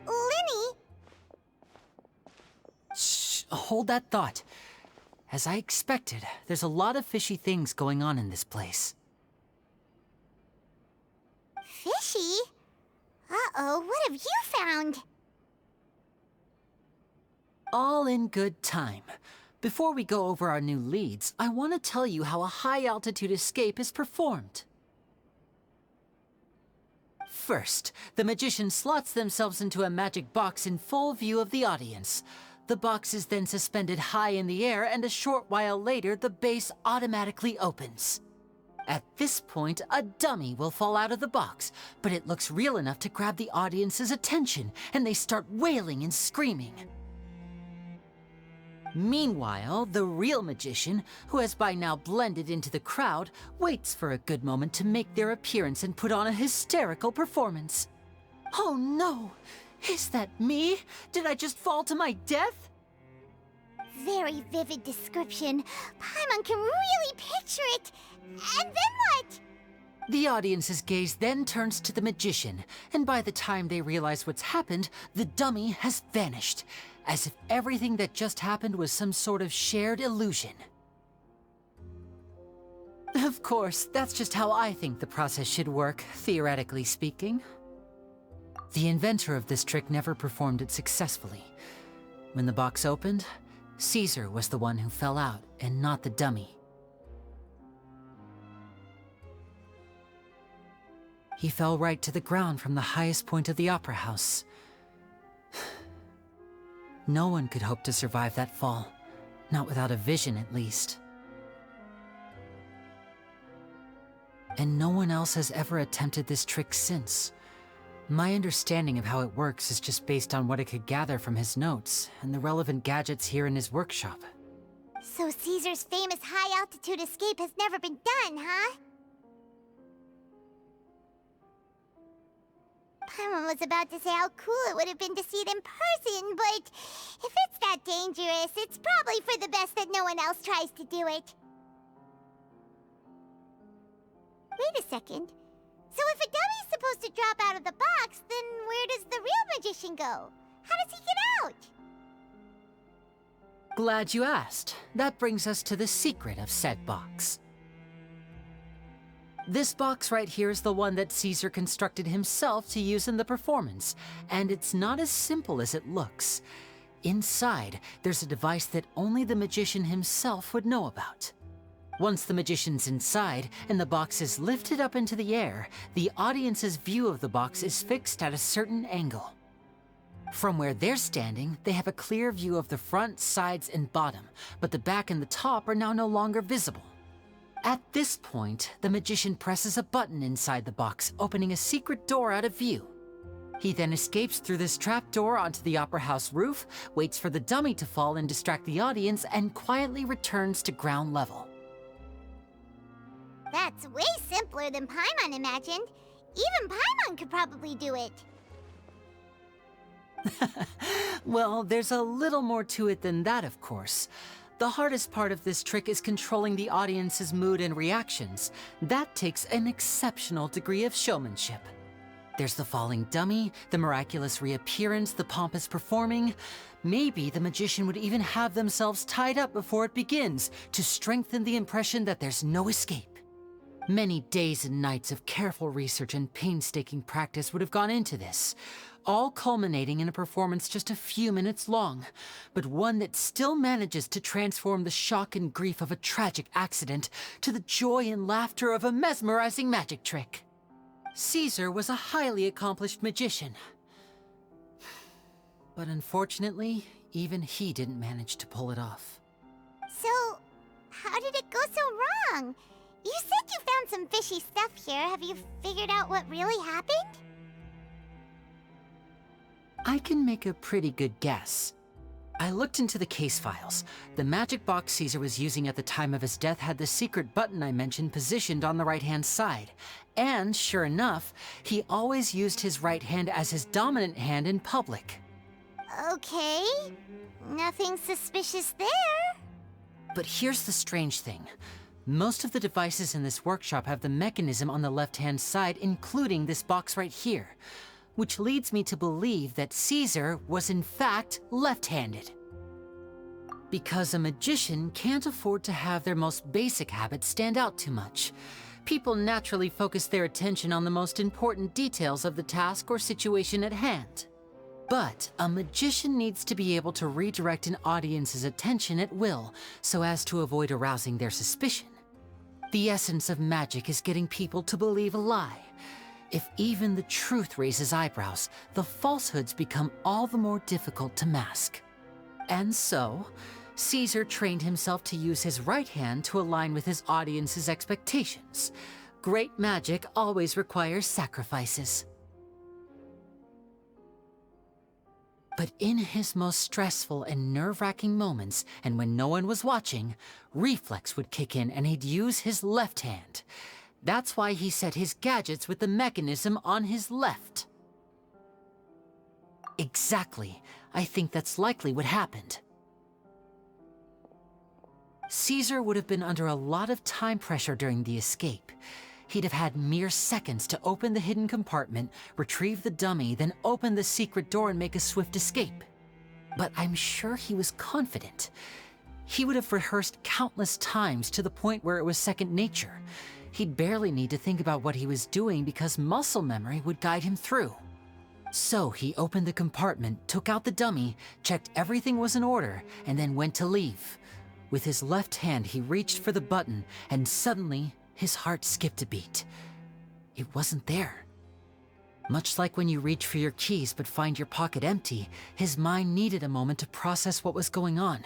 Linny? Shh, hold that thought. As I expected, there's a lot of fishy things going on in this place. Fishy? Uh-oh, what have you found? All in good time. Before we go over our new leads, I want to tell you how a high-altitude escape is performed. First, the magician slots themselves into a magic box in full view of the audience. The box is then suspended high in the air, and a short while later, the base automatically opens. At this point, a dummy will fall out of the box, but it looks real enough to grab the audience's attention, and they start wailing and screaming. Meanwhile, the real magician, who has by now blended into the crowd, waits for a good moment to make their appearance and put on a hysterical performance. Oh no! Is that me? Did I just fall to my death? Very vivid description. Paimon can really picture it. And then what? The audience's gaze then turns to the magician, and by the time they realize what's happened, the dummy has vanished, as if everything that just happened was some sort of shared illusion. Of course, that's just how I think the process should work, theoretically speaking. The inventor of this trick never performed it successfully. When the box opened, Caesar was the one who fell out, and not the dummy. He fell right to the ground from the highest point of the opera house. No one could hope to survive that fall, not without a vision at least. And no one else has ever attempted this trick since. My understanding of how it works is just based on what I could gather from his notes and the relevant gadgets here in his workshop. So Caesar's famous high-altitude escape has never been done, huh? Paimon was about to say how cool it would have been to see it in person, but if it's that dangerous, it's probably for the best that no one else tries to do it. Wait a second. So if a dummy's supposed to drop out of the box, then where does the real magician go? How does he get out? Glad you asked. That brings us to the secret of said box. This box right here is the one that Caesar constructed himself to use in the performance, and it's not as simple as it looks. Inside, there's a device that only the magician himself would know about. Once the magician's inside and the box is lifted up into the air, the audience's view of the box is fixed at a certain angle. From where they're standing, they have a clear view of the front, sides, and bottom, but the back and the top are now no longer visible. At this point, the magician presses a button inside the box, opening a secret door out of view. He then escapes through this trapdoor onto the opera house roof, waits for the dummy to fall and distract the audience, and quietly returns to ground level. That's way simpler than Paimon imagined. Even Paimon could probably do it. Well, there's a little more to it than that, of course. The hardest part of this trick is controlling the audience's mood and reactions. That takes an exceptional degree of showmanship. There's the falling dummy, the miraculous reappearance, the pompous performing. Maybe the magician would even have themselves tied up before it begins to strengthen the impression that there's no escape. Many days and nights of careful research and painstaking practice would have gone into this, all culminating in a performance just a few minutes long, but one that still manages to transform the shock and grief of a tragic accident to the joy and laughter of a mesmerizing magic trick. Caesar was a highly accomplished magician. But unfortunately, even he didn't manage to pull it off. So, how did it go so wrong? You said you found some fishy stuff here. Have you figured out what really happened? I can make a pretty good guess. I looked into the case files. The magic box Caesar was using at the time of his death had the secret button I mentioned positioned on the right-hand side. And, sure enough, he always used his right hand as his dominant hand in public. Okay. Nothing suspicious there. But here's the strange thing. Most of the devices in this workshop have the mechanism on the left-hand side, including this box right here, which leads me to believe that Caesar was in fact left-handed. Because a magician can't afford to have their most basic habits stand out too much. People naturally focus their attention on the most important details of the task or situation at hand. But a magician needs to be able to redirect an audience's attention at will so as to avoid arousing their suspicion. The essence of magic is getting people to believe a lie. If even the truth raises eyebrows, the falsehoods become all the more difficult to mask. And so, Caesar trained himself to use his right hand to align with his audience's expectations. Great magic always requires sacrifices. But in his most stressful and nerve-wracking moments, and when no one was watching, reflex would kick in and he'd use his left hand. That's why he set his gadgets with the mechanism on his left. Exactly. I think that's likely what happened. Caesar would have been under a lot of time pressure during the escape. He'd have had mere seconds to open the hidden compartment, retrieve the dummy, then open the secret door and make a swift escape. But I'm sure he was confident. He would have rehearsed countless times to the point where it was second nature. He'd barely need to think about what he was doing because muscle memory would guide him through. So he opened the compartment, took out the dummy, checked everything was in order, and then went to leave. With his left hand, he reached for the button, and suddenly, his heart skipped a beat. It wasn't there. Much like when you reach for your keys but find your pocket empty, his mind needed a moment to process what was going on.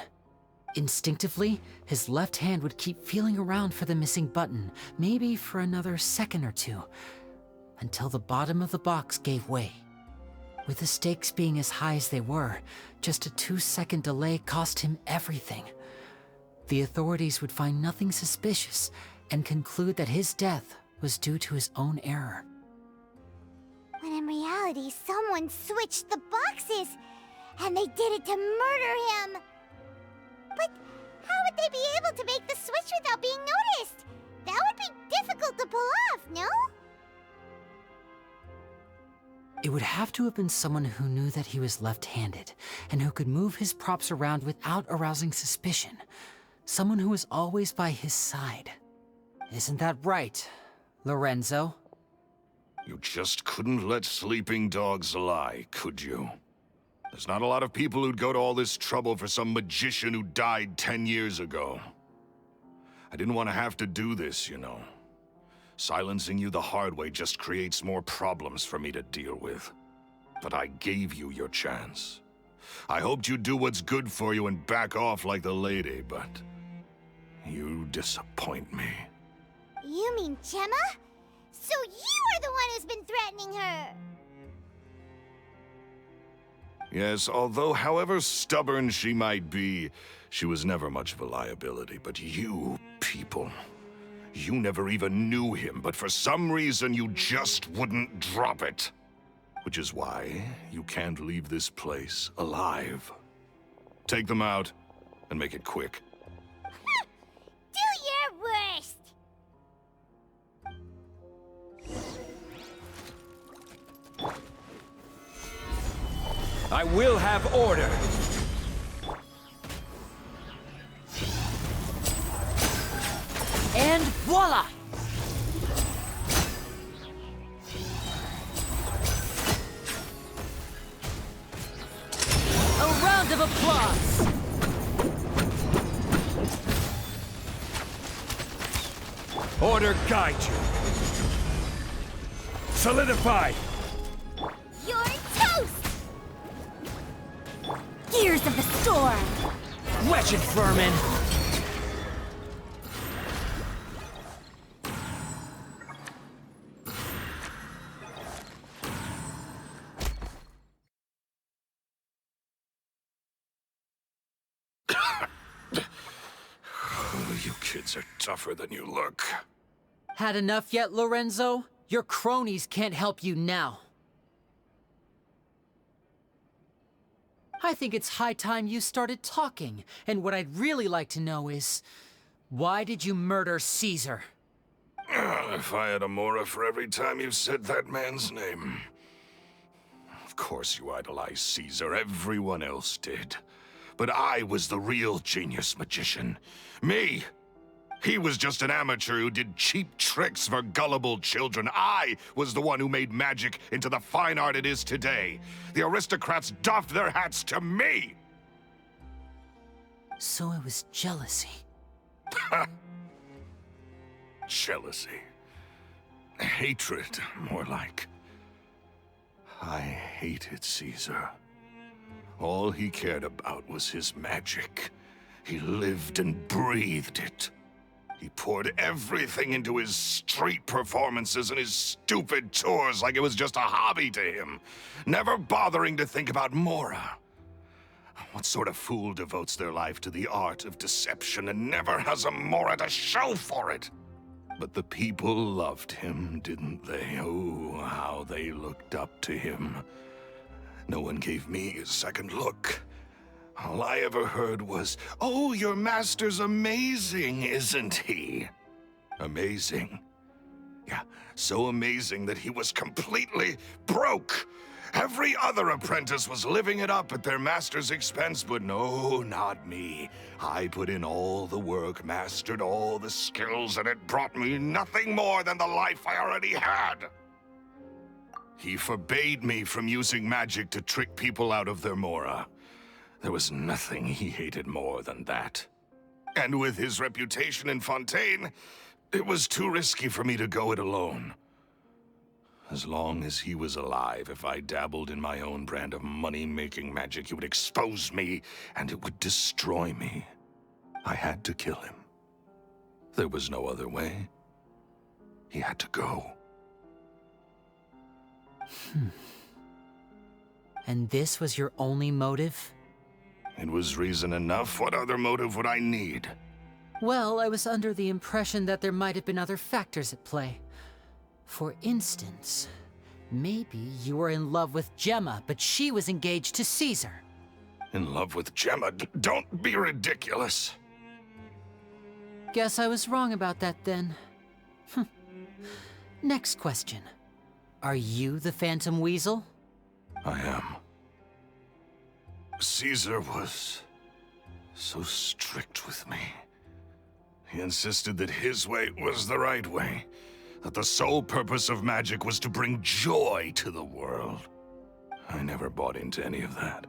Instinctively, his left hand would keep feeling around for the missing button, maybe for another second or two, until the bottom of the box gave way. With the stakes being as high as they were, just a 2-second delay cost him everything. The authorities would find nothing suspicious and conclude that his death was due to his own error. When in reality, someone switched the boxes, and they did it to murder him. But how would they be able to make the switch without being noticed? That would be difficult to pull off, no? It would have to have been someone who knew that he was left-handed, and who could move his props around without arousing suspicion. Someone who was always by his side. Isn't that right, Lorenzo? You just couldn't let sleeping dogs lie, could you? There's not a lot of people who'd go to all this trouble for some magician who died 10 years ago. I didn't want to have to do this, you know. Silencing you the hard way just creates more problems for me to deal with. But I gave you your chance. I hoped you'd do what's good for you and back off like the lady, but you disappoint me. You mean Gemma? So you are the one who's been threatening her! Yes, although however stubborn she might be, she was never much of a liability. But you people, you never even knew him, but for some reason you just wouldn't drop it. Which is why you can't leave this place alive. Take them out, and make it quick. Do your worst! will have order. And voila! A round of applause! Order guide you. Solidify! You're toast! Gears of the storm! Wretched vermin! You kids are tougher than you look. Had enough yet, Lorenzo? Your cronies can't help you now. I think it's high time you started talking, and what I'd really like to know is, why did you murder Caesar? If I had a mora for every time you said that man's name. Of course you idolized Caesar, everyone else did. But I was the real genius magician. Me! He was just an amateur who did cheap tricks for gullible children. I was the one who made magic into the fine art it is today. The aristocrats doffed their hats to me! So it was jealousy. Jealousy. Hatred, more like. I hated Caesar. All he cared about was his magic. He lived and breathed it. He poured everything into his street performances and his stupid tours like it was just a hobby to him, never bothering to think about Mora. What sort of fool devotes their life to the art of deception and never has a Mora to show for it? But the people loved him, didn't they? Oh, how they looked up to him. No one gave me a second look. All I ever heard was, "Oh, your master's amazing, isn't he?" Amazing. Yeah, so amazing that he was completely broke. Every other apprentice was living it up at their master's expense, but no, not me. I put in all the work, mastered all the skills, and it brought me nothing more than the life I already had. He forbade me from using magic to trick people out of their Mora. There was nothing he hated more than that. And with his reputation in Fontaine, it was too risky for me to go it alone. As long as he was alive, if I dabbled in my own brand of money-making magic, he would expose me, and it would destroy me. I had to kill him. There was no other way. He had to go. And this was your only motive? It was reason enough. What other motive would I need? Well, I was under the impression that there might have been other factors at play. For instance, maybe you were in love with Gemma, but she was engaged to Caesar. In love with Gemma? Don't be ridiculous. Guess I was wrong about that then. Next question. Are you the Phantom Weasel? I am. Caesar was so strict with me. He insisted that his way was the right way, that the sole purpose of magic was to bring joy to the world. I never bought into any of that.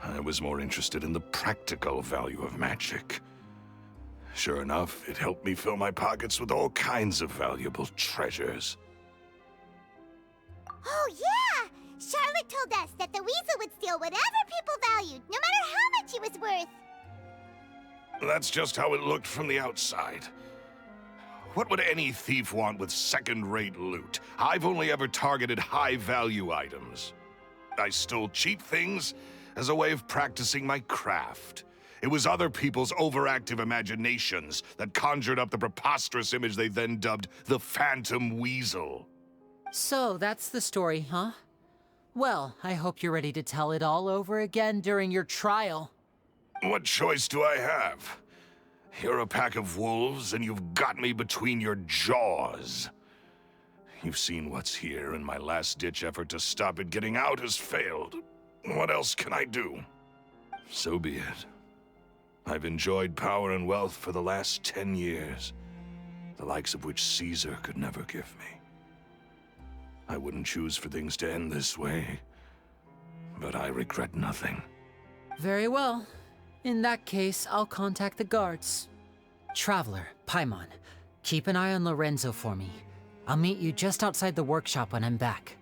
I was more interested in the practical value of magic. Sure enough, it helped me fill my pockets with all kinds of valuable treasures. Oh, yeah! Charlotte told us that the weasel would steal whatever people valued, no matter how much it was worth. That's just how it looked from the outside. What would any thief want with second-rate loot? I've only ever targeted high-value items. I stole cheap things as a way of practicing my craft. It was other people's overactive imaginations that conjured up the preposterous image they then dubbed the Phantom Weasel. So that's the story, huh? Well, I hope you're ready to tell it all over again during your trial. What choice do I have? You're a pack of wolves, and you've got me between your jaws. You've seen what's here, and my last-ditch effort to stop it getting out has failed. what else can I do? So be it. I've enjoyed power and wealth for the last 10 years, the likes of which Caesar could never give me. I wouldn't choose for things to end this way, but I regret nothing. Very well. In that case, I'll contact the guards. Traveler, Paimon, keep an eye on Lorenzo for me. I'll meet you just outside the workshop when I'm back.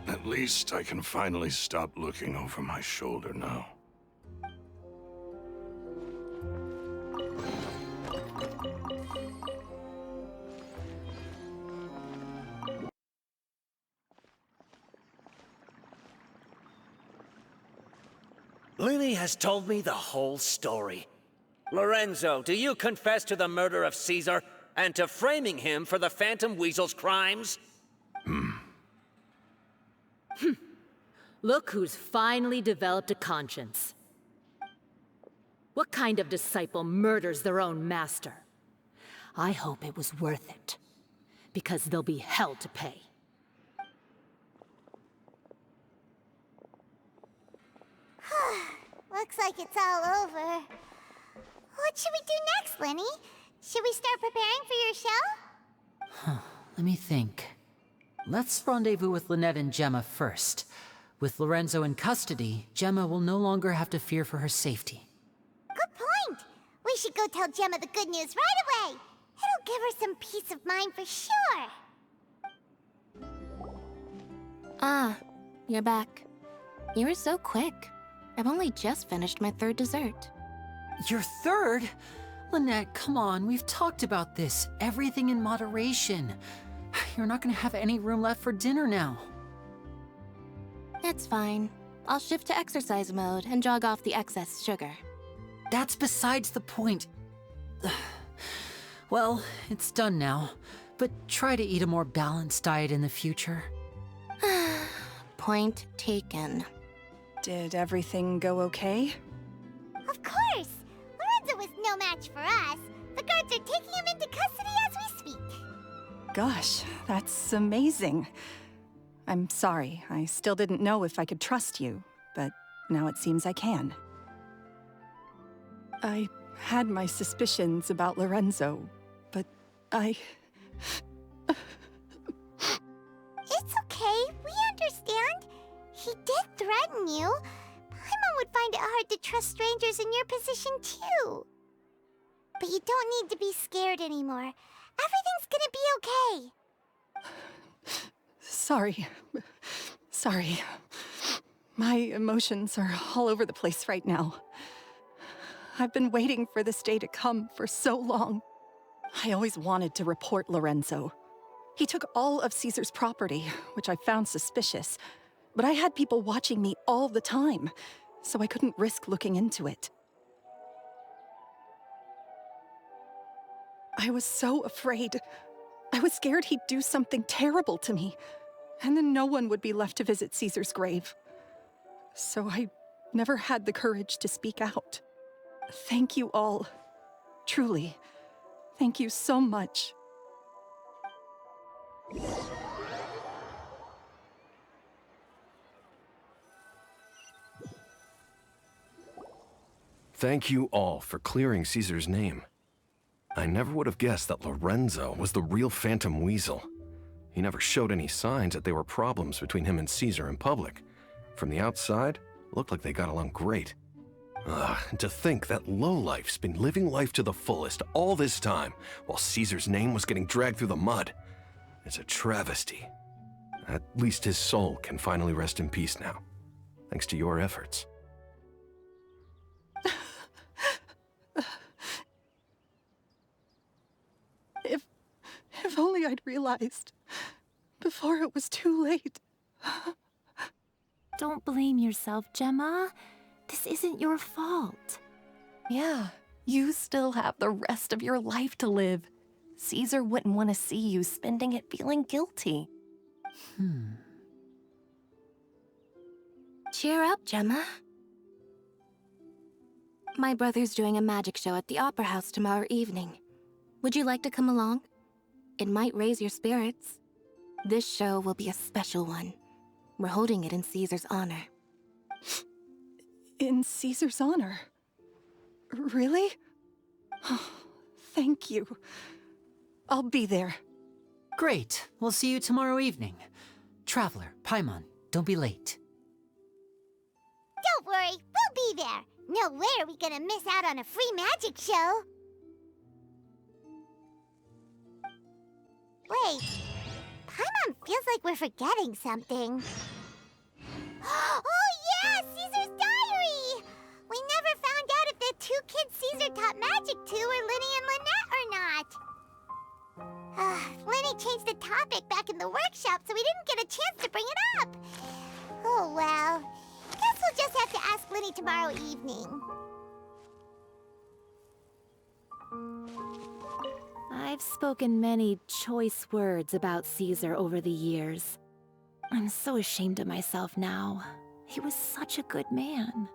At least I can finally stop looking over my shoulder now. Lily has told me the whole story. Lorenzo, do you confess to the murder of Caesar and to framing him for the Phantom Weasel's crimes? Look who's finally developed a conscience. What kind of disciple murders their own master? I hope it was worth it, because they'll be hell to pay. Looks like it's all over. What should we do next, Lenny? Should we start preparing for your show? Let me think. Let's rendezvous with Lynette and Gemma first. With Lorenzo in custody, Gemma will no longer have to fear for her safety. Good point. We should go tell Gemma the good news right away. It'll give her some peace of mind for sure. Ah, you're back. You were so quick. I've only just finished my third dessert. Your third? Lynette, come on, we've talked about this. Everything in moderation. You're not gonna have any room left for dinner now. It's fine. I'll shift to exercise mode and jog off the excess sugar. That's besides the point. Well, it's done now, but try to eat a more balanced diet in the future. Point taken. Did everything go okay? Of course! Lorenzo was no match for us. The guards are taking him into custody as we speak. Gosh, that's amazing. I'm sorry, I still didn't know if I could trust you, but now it seems I can. I had my suspicions about Lorenzo, but I... It's okay, we understand. He did threaten you. Paimon would find it hard to trust strangers in your position, too. But you don't need to be scared anymore. Everything's gonna be okay. Sorry. Sorry. My emotions are all over the place right now. I've been waiting for this day to come for so long. I always wanted to report Lorenzo. He took all of Caesar's property, which I found suspicious, but I had people watching me all the time, so I couldn't risk looking into it. I was so afraid. I was scared he'd do something terrible to me, and then no one would be left to visit Caesar's grave. So I never had the courage to speak out. Thank you all. Truly, thank you so much. Thank you all for clearing Caesar's name. I never would have guessed that Lorenzo was the real Phantom Weasel. He never showed any signs that there were problems between him and Caesar in public. From the outside, it looked like they got along great. And to think that lowlife's been living life to the fullest all this time, while Caesar's name was getting dragged through the mud. It's a travesty. At least his soul can finally rest in peace now, thanks to your efforts. If only I'd realized before it was too late. Don't blame yourself, Gemma. This isn't your fault. Yeah, you still have the rest of your life to live. Caesar wouldn't want to see you spending it feeling guilty. Cheer up, Gemma. My brother's doing a magic show at the Opera House tomorrow evening. Would you like to come along? It might raise your spirits. This show will be a special one. We're holding it in Caesar's honor. In Caesar's honor? Really? Oh, thank you. I'll be there. Great. We'll see you tomorrow evening. Traveler, Paimon, don't be late. Don't worry, we'll be there. No way are we gonna miss out on a free magic show. Wait, Paimon feels like we're forgetting something. Oh yeah, Caesar's diary! We never found out if the two kids Caesar taught magic to were Linny and Lynette or not. Linny changed the topic back in the workshop, so we didn't get a chance to bring it up. Oh well, guess we'll just have to ask Linny tomorrow evening. I've spoken many choice words about Caesar over the years. I'm so ashamed of myself now. He was such a good man.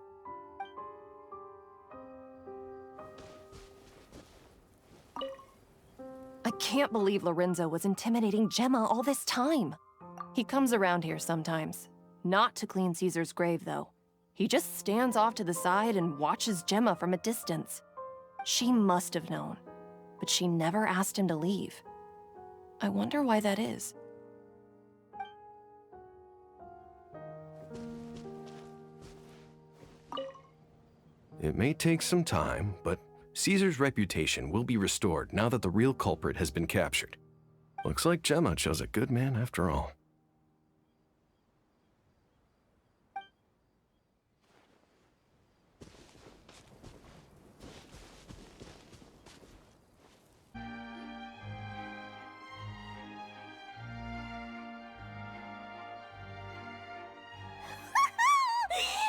I can't believe Lorenzo was intimidating Gemma all this time. He comes around here sometimes. Not to clean Caesar's grave, though. He just stands off to the side and watches Gemma from a distance. She must have known, but she never asked him to leave. I wonder why that is. It may take some time, but Caesar's reputation will be restored now that the real culprit has been captured. Looks like Gemma chose a good man after all.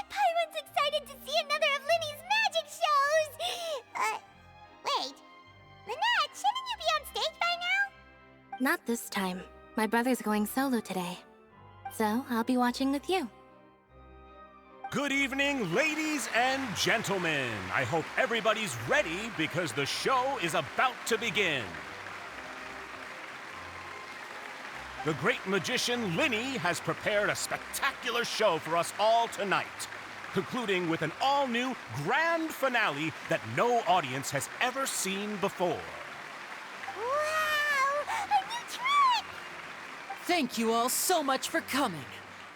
Paimon's excited to see another of Linny's magic shows! Wait. Lynette, shouldn't you be on stage by now? Not this time. My brother's going solo today. So, I'll be watching with you. Good evening, ladies and gentlemen. I hope everybody's ready because the show is about to begin. The great magician Linny has prepared a spectacular show for us all tonight, concluding with an all-new grand finale that no audience has ever seen before. Wow! A new trick! Thank you all so much for coming.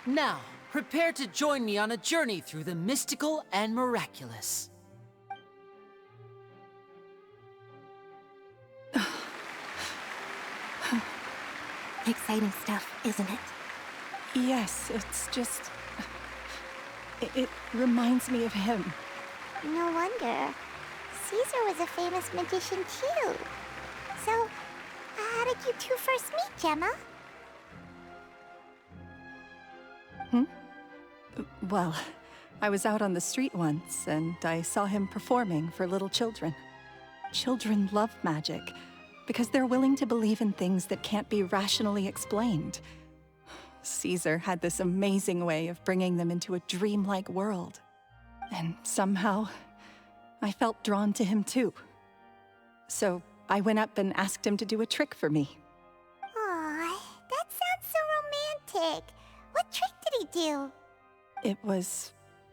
Now, prepare to join me on a journey through the mystical and miraculous. Exciting stuff, isn't it? Yes, it's just... It reminds me of him. No wonder. Caesar was a famous magician too. So, how did you two first meet, Gemma? Well, I was out on the street once, and I saw him performing for little children. Children love magic, because they're willing to believe in things that can't be rationally explained. Caesar had this amazing way of bringing them into a dreamlike world. And somehow, I felt drawn to him too. So I went up and asked him to do a trick for me. Aw, that sounds so romantic. What trick did he do? It was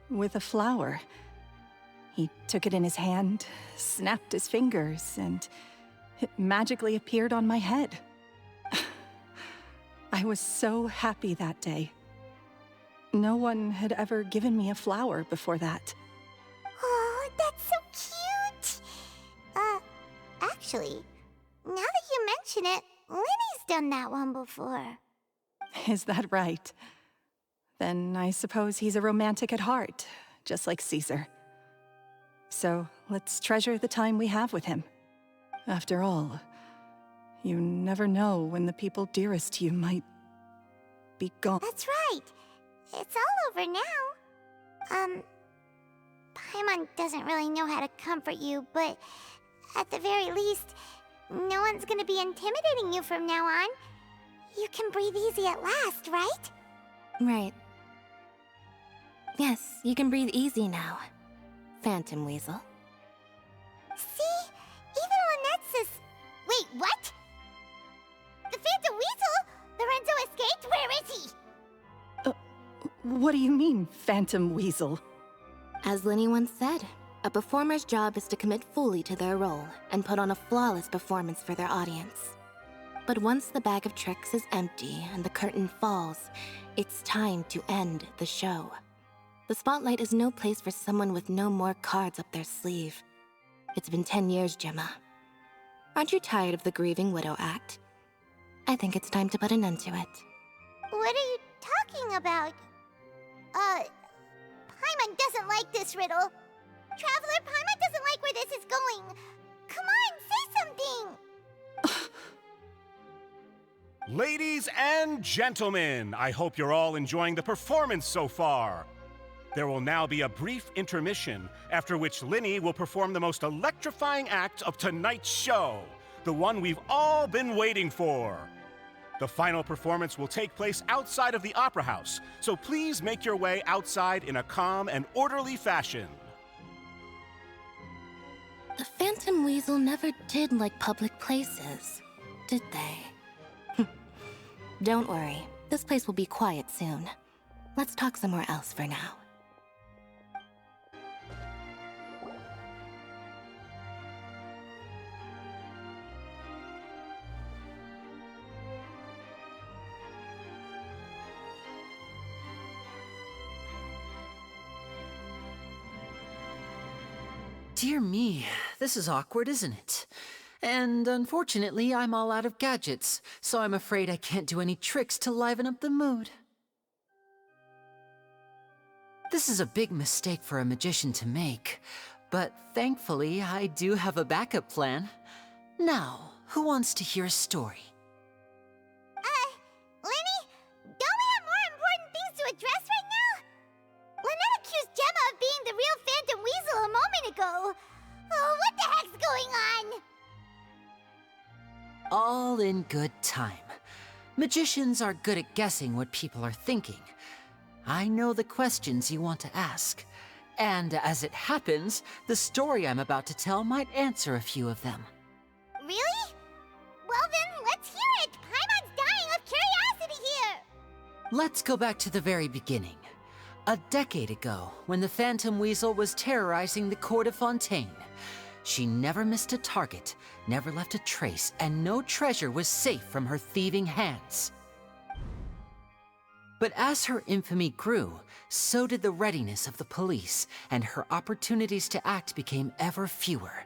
with a flower. He took it in his hand, snapped his fingers, and it magically appeared on my head. I was so happy that day. No one had ever given me a flower before that. Oh, that's so cute! Actually, now that you mention it, Linny's done that one before. Is that right? Then I suppose he's a romantic at heart, just like Caesar. So let's treasure the time we have with him. After all, you never know when the people dearest to you might be gone. That's right. It's all over now. Paimon doesn't really know how to comfort you, but at the very least, no one's gonna be intimidating you from now on. You can breathe easy at last, right? Right. Yes, you can breathe easy now, Phantom Weasel. What do you mean, Phantom Weasel? As Linny once said, a performer's job is to commit fully to their role and put on a flawless performance for their audience. But once the bag of tricks is empty and the curtain falls, it's time to end the show. The spotlight is no place for someone with no more cards up their sleeve. It's been 10 years, Gemma. Aren't you tired of the grieving widow act? I think it's time to put an end to it. What are you talking about? Paimon doesn't like this riddle. Traveler, Paimon doesn't like where this is going. Come on, say something! Ladies and gentlemen, I hope you're all enjoying the performance so far. There will now be a brief intermission, after which Linny will perform the most electrifying act of tonight's show, the one we've all been waiting for. The final performance will take place outside of the Opera House, so please make your way outside in a calm and orderly fashion. The Phantom Weasel never did like public places, did they? Don't worry, this place will be quiet soon. Let's talk somewhere else for now. Dear me, this is awkward, isn't it? And unfortunately, I'm all out of gadgets, so I'm afraid I can't do any tricks to liven up the mood. This is a big mistake for a magician to make, but thankfully, I do have a backup plan. Now, who wants to hear a story? Linny? Don't we have more important things to address right now? Lynette accused Gemma of being the real Phantom Weasel a moment ago. Oh, what the heck's going on? All in good time. Magicians are good at guessing what people are thinking. I know the questions you want to ask. And as it happens, the story I'm about to tell might answer a few of them. Really? Well then, let's hear it! Paimon's dying of curiosity here! Let's go back to the very beginning. A decade ago, when the Phantom Weasel was terrorizing the court of Fontaine. She never missed a target, never left a trace, and no treasure was safe from her thieving hands. But as her infamy grew, so did the readiness of the police, and her opportunities to act became ever fewer.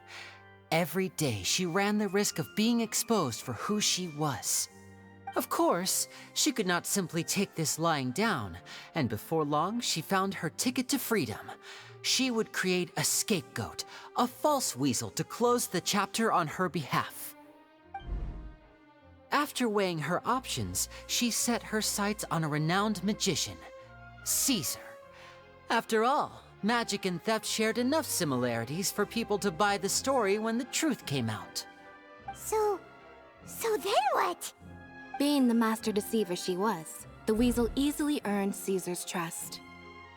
Every day, she ran the risk of being exposed for who she was. Of course, she could not simply take this lying down, and before long, she found her ticket to freedom. She would create a scapegoat, a false weasel to close the chapter on her behalf. After weighing her options, she set her sights on a renowned magician, Caesar. After all, magic and theft shared enough similarities for people to buy the story when the truth came out. So then what? Being the master deceiver she was, the weasel easily earned Caesar's trust.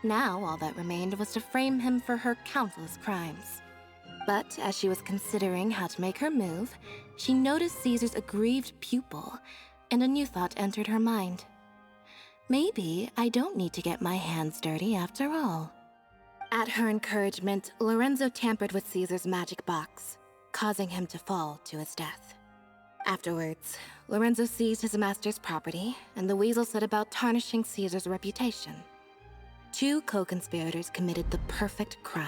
Now all that remained was to frame him for her countless crimes. But as she was considering how to make her move, she noticed Caesar's aggrieved pupil, and a new thought entered her mind. Maybe I don't need to get my hands dirty after all. At her encouragement, Lorenzo tampered with Caesar's magic box, causing him to fall to his death. Afterwards, Lorenzo seized his master's property, and the weasel set about tarnishing Caesar's reputation. Two co-conspirators committed the perfect crime.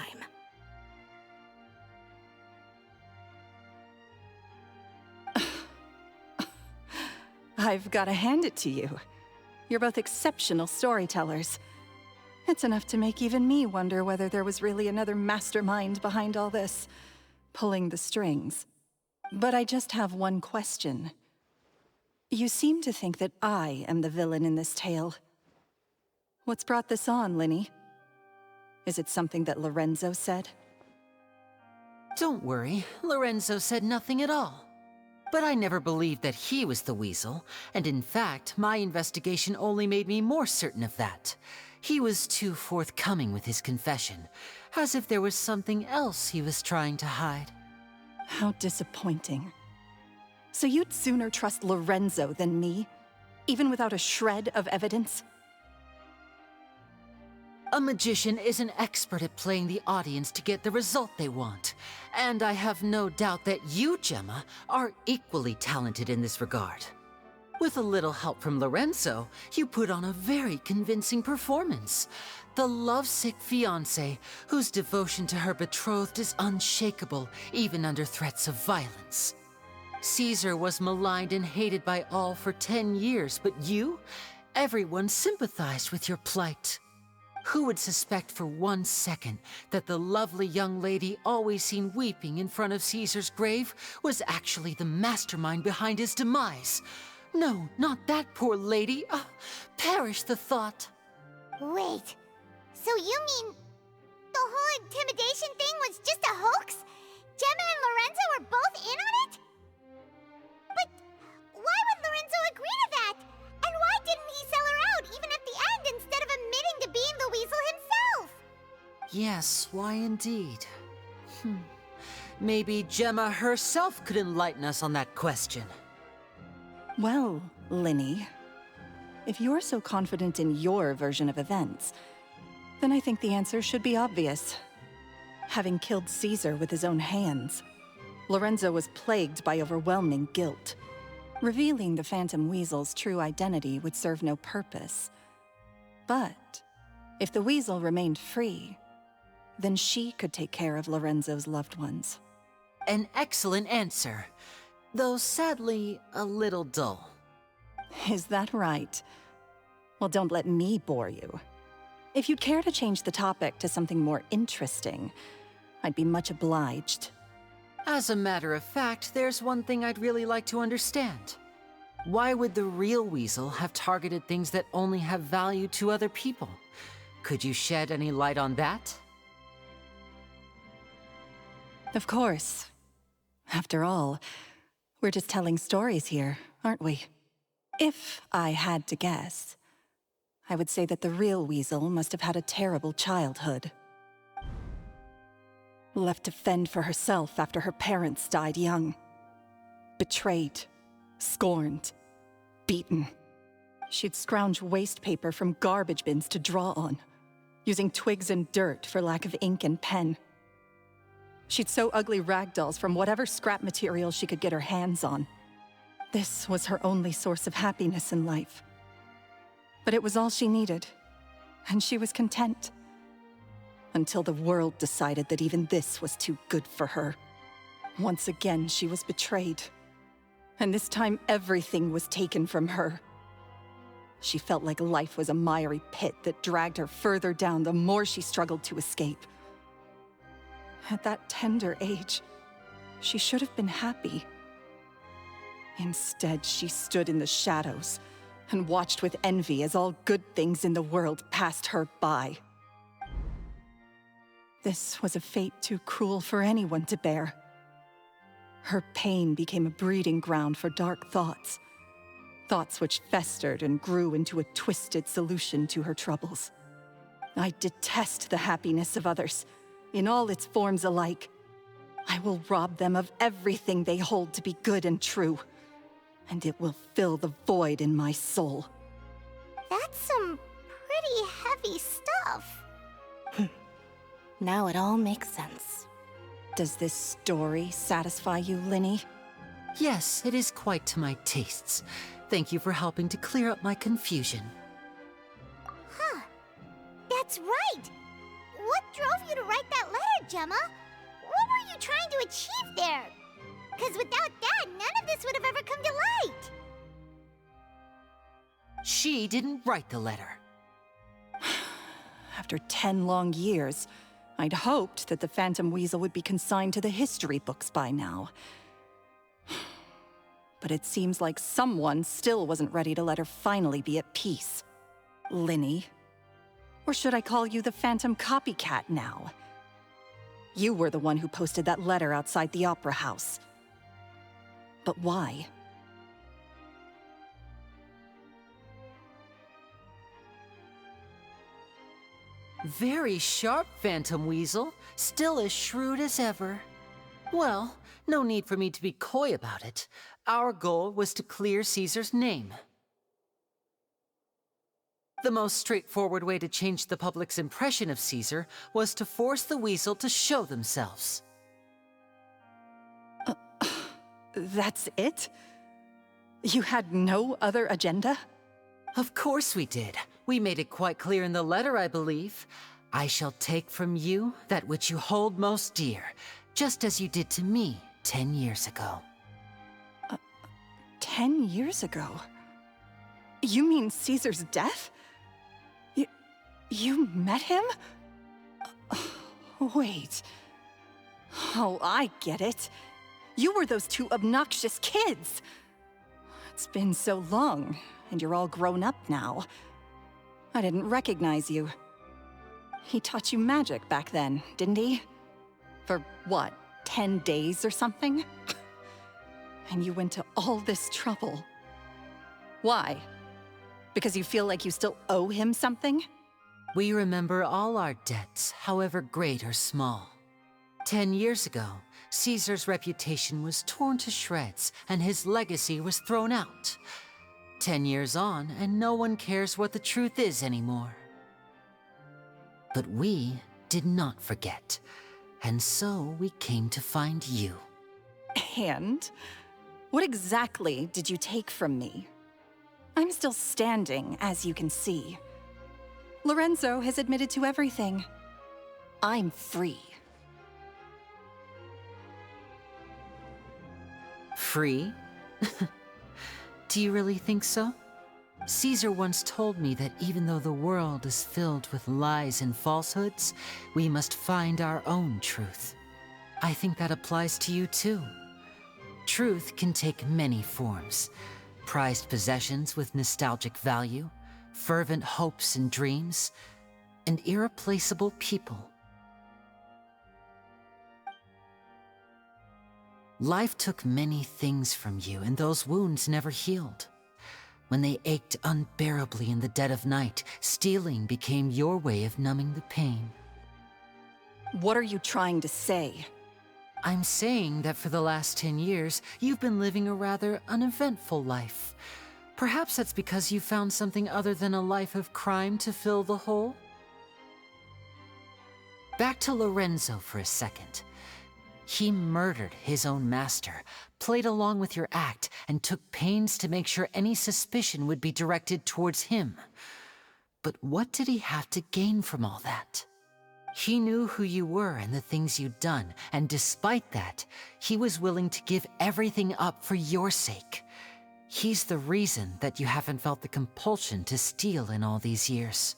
I've got to hand it to you. You're both exceptional storytellers. It's enough to make even me wonder whether there was really another mastermind behind all this, pulling the strings. But I just have one question. You seem to think that I am the villain in this tale. What's brought this on, Linny? Is it something that Lorenzo said? Don't worry, Lorenzo said nothing at all. But I never believed that he was the weasel, and in fact, my investigation only made me more certain of that. He was too forthcoming with his confession, as if there was something else he was trying to hide. How disappointing. So you'd sooner trust Lorenzo than me, even without a shred of evidence? A magician is an expert at playing the audience to get the result they want. And I have no doubt that you, Gemma, are equally talented in this regard. With a little help from Lorenzo, you put on a very convincing performance. The lovesick fiancé, whose devotion to her betrothed is unshakable, even under threats of violence. Caesar was maligned and hated by all for 10 years, but you? Everyone sympathized with your plight. Who would suspect for 1 second that the lovely young lady always seen weeping in front of Caesar's grave was actually the mastermind behind his demise? No, not that poor lady. Perish the thought. Wait, so you mean the whole intimidation thing was just a hoax? Gemma and Lorenzo were both in on it? But why would Lorenzo agree to that? And why didn't he sell her out even at the end instead of admitting to being the weasel himself? Yes, why indeed? Maybe Gemma herself could enlighten us on that question. Well, Linny, if you're so confident in your version of events, then I think the answer should be obvious. Having killed Caesar with his own hands, Lorenzo was plagued by overwhelming guilt. Revealing the Phantom Weasel's true identity would serve no purpose. But if the Weasel remained free, then she could take care of Lorenzo's loved ones. An excellent answer, though sadly a little dull. Is that right? Well, don't let me bore you. If you'd care to change the topic to something more interesting, I'd be much obliged. As a matter of fact, there's one thing I'd really like to understand. Why would the real Weasel have targeted things that only have value to other people? Could you shed any light on that? Of course. After all, we're just telling stories here, aren't we? If I had to guess, I would say that the real Weasel must have had a terrible childhood. Left to fend for herself after her parents died young. Betrayed, scorned, beaten. She'd scrounge waste paper from garbage bins to draw on, using twigs and dirt for lack of ink and pen. She'd sew ugly rag dolls from whatever scrap material she could get her hands on. This was her only source of happiness in life. But it was all she needed, and she was content. Until the world decided that even this was too good for her. Once again, she was betrayed. And this time, everything was taken from her. She felt like life was a miry pit that dragged her further down the more she struggled to escape. At that tender age, she should have been happy. Instead, she stood in the shadows and watched with envy as all good things in the world passed her by. This was a fate too cruel for anyone to bear. Her pain became a breeding ground for dark thoughts. Thoughts which festered and grew into a twisted solution to her troubles. I detest the happiness of others, in all its forms alike. I will rob them of everything they hold to be good and true, and it will fill the void in my soul. That's some pretty heavy stuff. Now it all makes sense. Does this story satisfy you, Linny? Yes, it is quite to my tastes. Thank you for helping to clear up my confusion. Huh. That's right. What drove you to write that letter, Gemma? What were you trying to achieve there? Because without that, none of this would have ever come to light. She didn't write the letter. After 10 long years, I'd hoped that the Phantom Weasel would be consigned to the history books by now. But it seems like someone still wasn't ready to let her finally be at peace. Linny. Or should I call you the Phantom Copycat now? You were the one who posted that letter outside the Opera House. But why? Very sharp, Phantom Weasel. Still as shrewd as ever. Well, no need for me to be coy about it. Our goal was to clear Caesar's name. The most straightforward way to change the public's impression of Caesar was to force the weasel to show themselves. That's it? You had no other agenda? Of course we did. We made it quite clear in the letter, I believe. I shall take from you that which you hold most dear, just as you did to me 10 years ago. 10 years ago? You mean Caesar's death? You met him? Wait. Oh, I get it. You were those two obnoxious kids. It's been so long, and you're all grown up now. I didn't recognize you. He taught you magic back then, didn't he? For what, 10 days or something? And you went to all this trouble. Why? Because you feel like you still owe him something? We remember all our debts, however great or small. 10 years ago, Caesar's reputation was torn to shreds, and his legacy was thrown out. 10 years on, and no one cares what the truth is anymore. But we did not forget, and so we came to find you. And? What exactly did you take from me? I'm still standing, as you can see. Lorenzo has admitted to everything. I'm free. Free? Do you really think so? Caesar once told me that even though the world is filled with lies and falsehoods, we must find our own truth. I think that applies to you too. Truth can take many forms. Prized possessions with nostalgic value, fervent hopes and dreams, and irreplaceable people. Life took many things from you, and those wounds never healed. When they ached unbearably in the dead of night, stealing became your way of numbing the pain. What are you trying to say? I'm saying that for the last 10 years, you've been living a rather uneventful life. Perhaps that's because you found something other than a life of crime to fill the hole? Back to Lorenzo for a second. He murdered his own master, played along with your act, and took pains to make sure any suspicion would be directed towards him. But what did he have to gain from all that? He knew who you were and the things you'd done, and despite that, he was willing to give everything up for your sake. He's the reason that you haven't felt the compulsion to steal in all these years.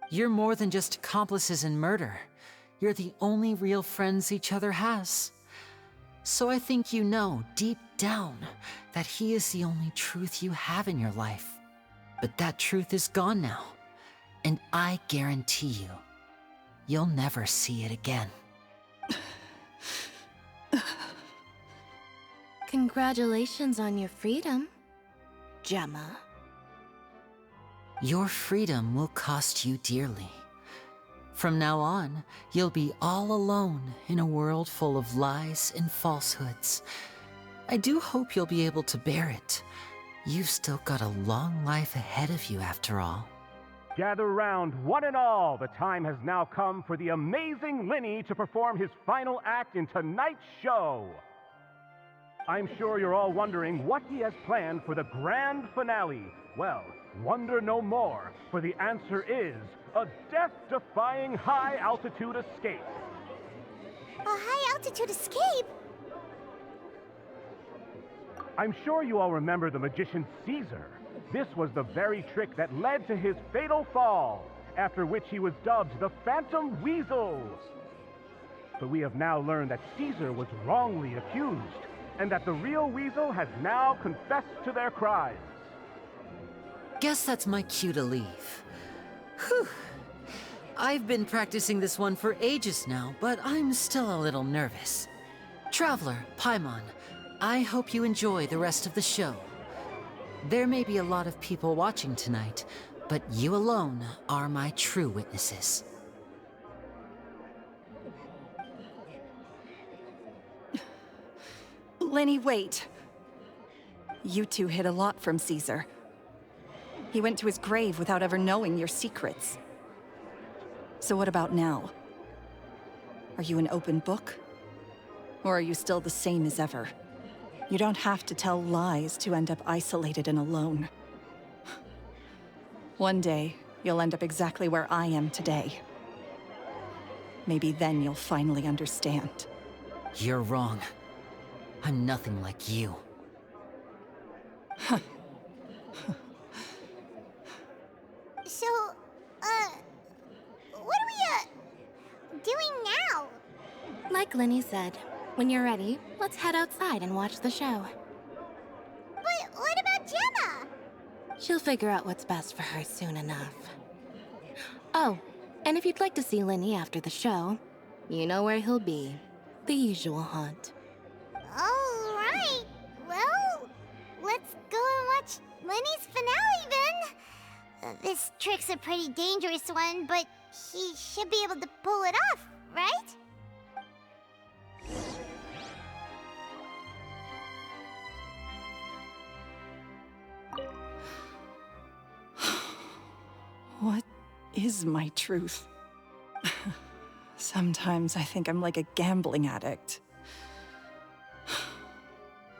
You're more than just accomplices in murder. You're the only real friends each other has. So I think you know, deep down, that he is the only truth you have in your life. But that truth is gone now, and I guarantee you, you'll never see it again. Congratulations on your freedom, Gemma. Your freedom will cost you dearly. From now on, you'll be all alone in a world full of lies and falsehoods. I do hope you'll be able to bear it. You've still got a long life ahead of you after all. Gather round, one and all. The time has now come for the amazing Linny to perform his final act in tonight's show. I'm sure you're all wondering what he has planned for the grand finale. Well, wonder no more, for the answer is a death-defying high-altitude escape. A high-altitude escape? I'm sure you all remember the magician Caesar. This was the very trick that led to his fatal fall, after which he was dubbed the Phantom Weasel. But we have now learned that Caesar was wrongly accused, and that the real Weasel has now confessed to their crimes. Guess that's my cue to leave. Whew. I've been practicing this one for ages now, but I'm still a little nervous. Traveler, Paimon, I hope you enjoy the rest of the show. There may be a lot of people watching tonight, but you alone are my true witnesses. Lenny, wait. You two hid a lot from Caesar. He went to his grave without ever knowing your secrets. So what about now? Are you an open book? Or are you still the same as ever? You don't have to tell lies to end up isolated and alone. One day, you'll end up exactly where I am today. Maybe then you'll finally understand. You're wrong. I'm nothing like you. So, what are we, doing now? Like Linny said, when you're ready, let's head outside and watch the show. But what about Gemma? She'll figure out what's best for her soon enough. Oh, and if you'd like to see Linny after the show, you know where he'll be. The usual haunt. All right. Well, let's go and watch Lenny's finale then. This trick's a pretty dangerous one, but he should be able to pull it off, right? What is my truth? Sometimes I think I'm like a gambling addict.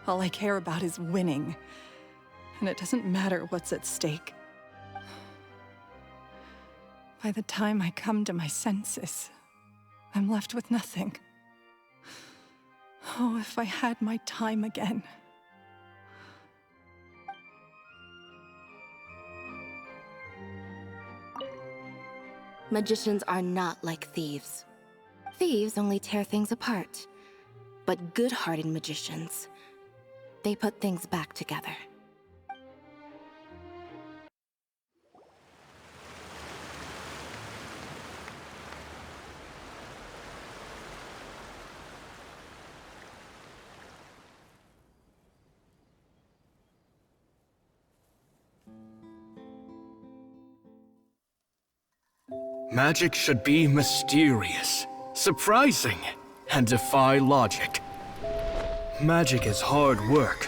All I care about is winning, and it doesn't matter what's at stake. By the time I come to my senses, I'm left with nothing. Oh, if I had my time again. Magicians are not like thieves. Thieves only tear things apart. But good-hearted magicians, they put things back together. Magic should be mysterious, surprising, and defy logic. Magic is hard work.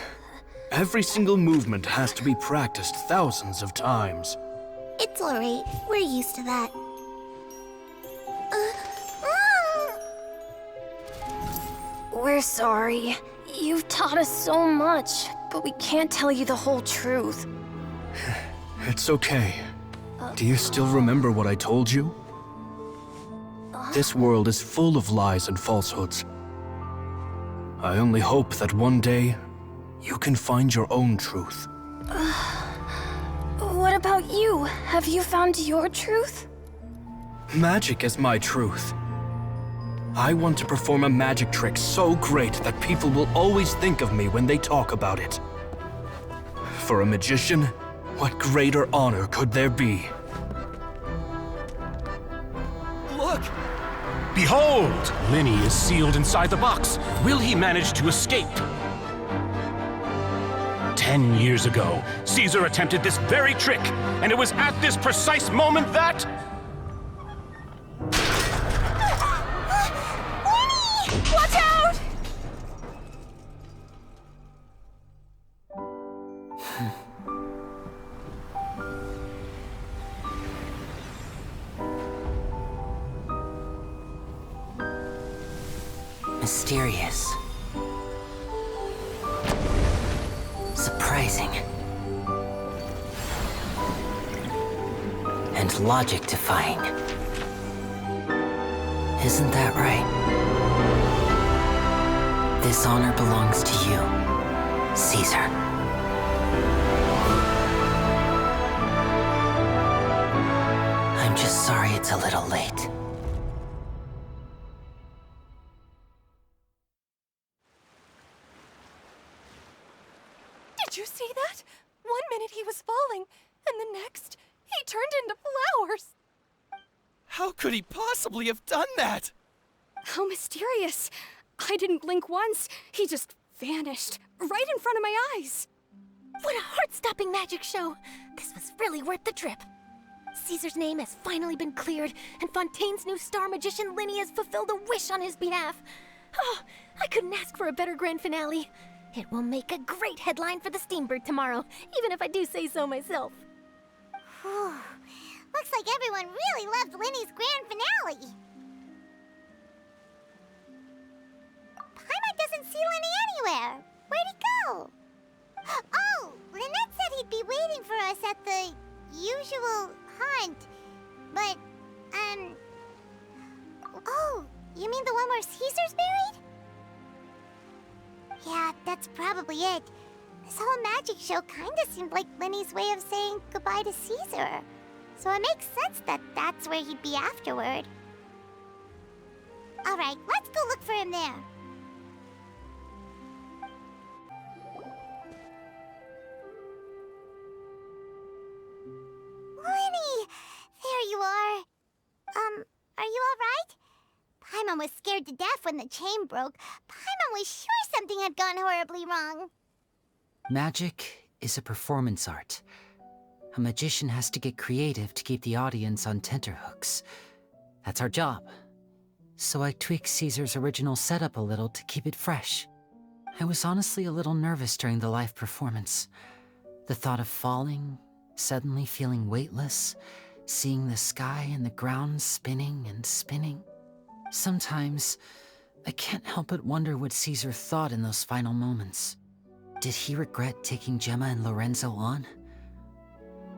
Every single movement has to be practiced thousands of times. It's alright. We're used to that. We're sorry. You've taught us so much, but we can't tell you the whole truth. It's okay. Do you still remember what I told you? This world is full of lies and falsehoods. I only hope that one day, you can find your own truth. What about you? Have you found your truth? Magic is my truth. I want to perform a magic trick so great that people will always think of me when they talk about it. For a magician, what greater honor could there be? Look! Behold! Linny is sealed inside the box. Will he manage to escape? 10 years ago, Caesar attempted this very trick, and it was at this precise moment that... Watch out! Mysterious. Surprising. And logic-defying. Isn't that right? This honor belongs to you, Caesar. I'm just sorry it's a little late. Did you see that? 1 minute he was falling, and the next, he turned into flowers. How could he possibly have done that? How mysterious. I didn't blink once. He just vanished, right in front of my eyes. What a heart-stopping magic show! This was really worth the trip. Caesar's name has finally been cleared, and Fontaine's new star magician Linny has fulfilled a wish on his behalf. Oh, I couldn't ask for a better grand finale. It will make a great headline for the Steambird tomorrow, even if I do say so myself. Whew. Looks like everyone really loved Linny's grand finale. Paimon doesn't see Linny anywhere. Where'd he go? Oh, Lynette said he'd be waiting for us at the usual haunt. But, oh, you mean the one where Caesar's buried? Yeah, that's probably it. This whole magic show kinda seemed like Linny's way of saying goodbye to Caesar. So it makes sense that that's where he'd be afterward. Alright, let's go look for him there. Linny! There you are. Are you alright? Paimon was scared to death when the chain broke. Paimon was sure something had gone horribly wrong. Magic is a performance art. A magician has to get creative to keep the audience on tenterhooks. That's our job. So I tweaked Caesar's original setup a little to keep it fresh. I was honestly a little nervous during the live performance. The thought of falling, suddenly feeling weightless, seeing the sky and the ground spinning and spinning. Sometimes, I can't help but wonder what Caesar thought in those final moments. Did he regret taking Gemma and Lorenzo on?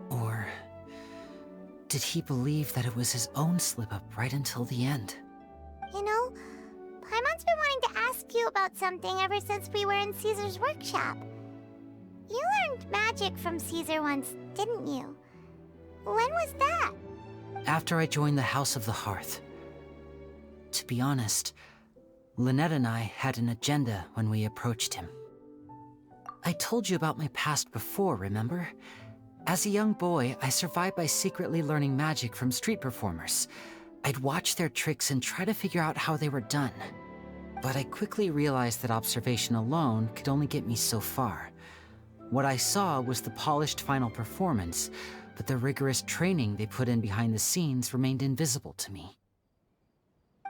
Or did he believe that it was his own slip-up right until the end? You know, Paimon's been wanting to ask you about something ever since we were in Caesar's workshop. You learned magic from Caesar once, didn't you? When was that? After I joined the House of the Hearth. To be honest, Lynette and I had an agenda when we approached him. I told you about my past before, remember? As a young boy, I survived by secretly learning magic from street performers. I'd watch their tricks and try to figure out how they were done. But I quickly realized that observation alone could only get me so far. What I saw was the polished final performance, but the rigorous training they put in behind the scenes remained invisible to me.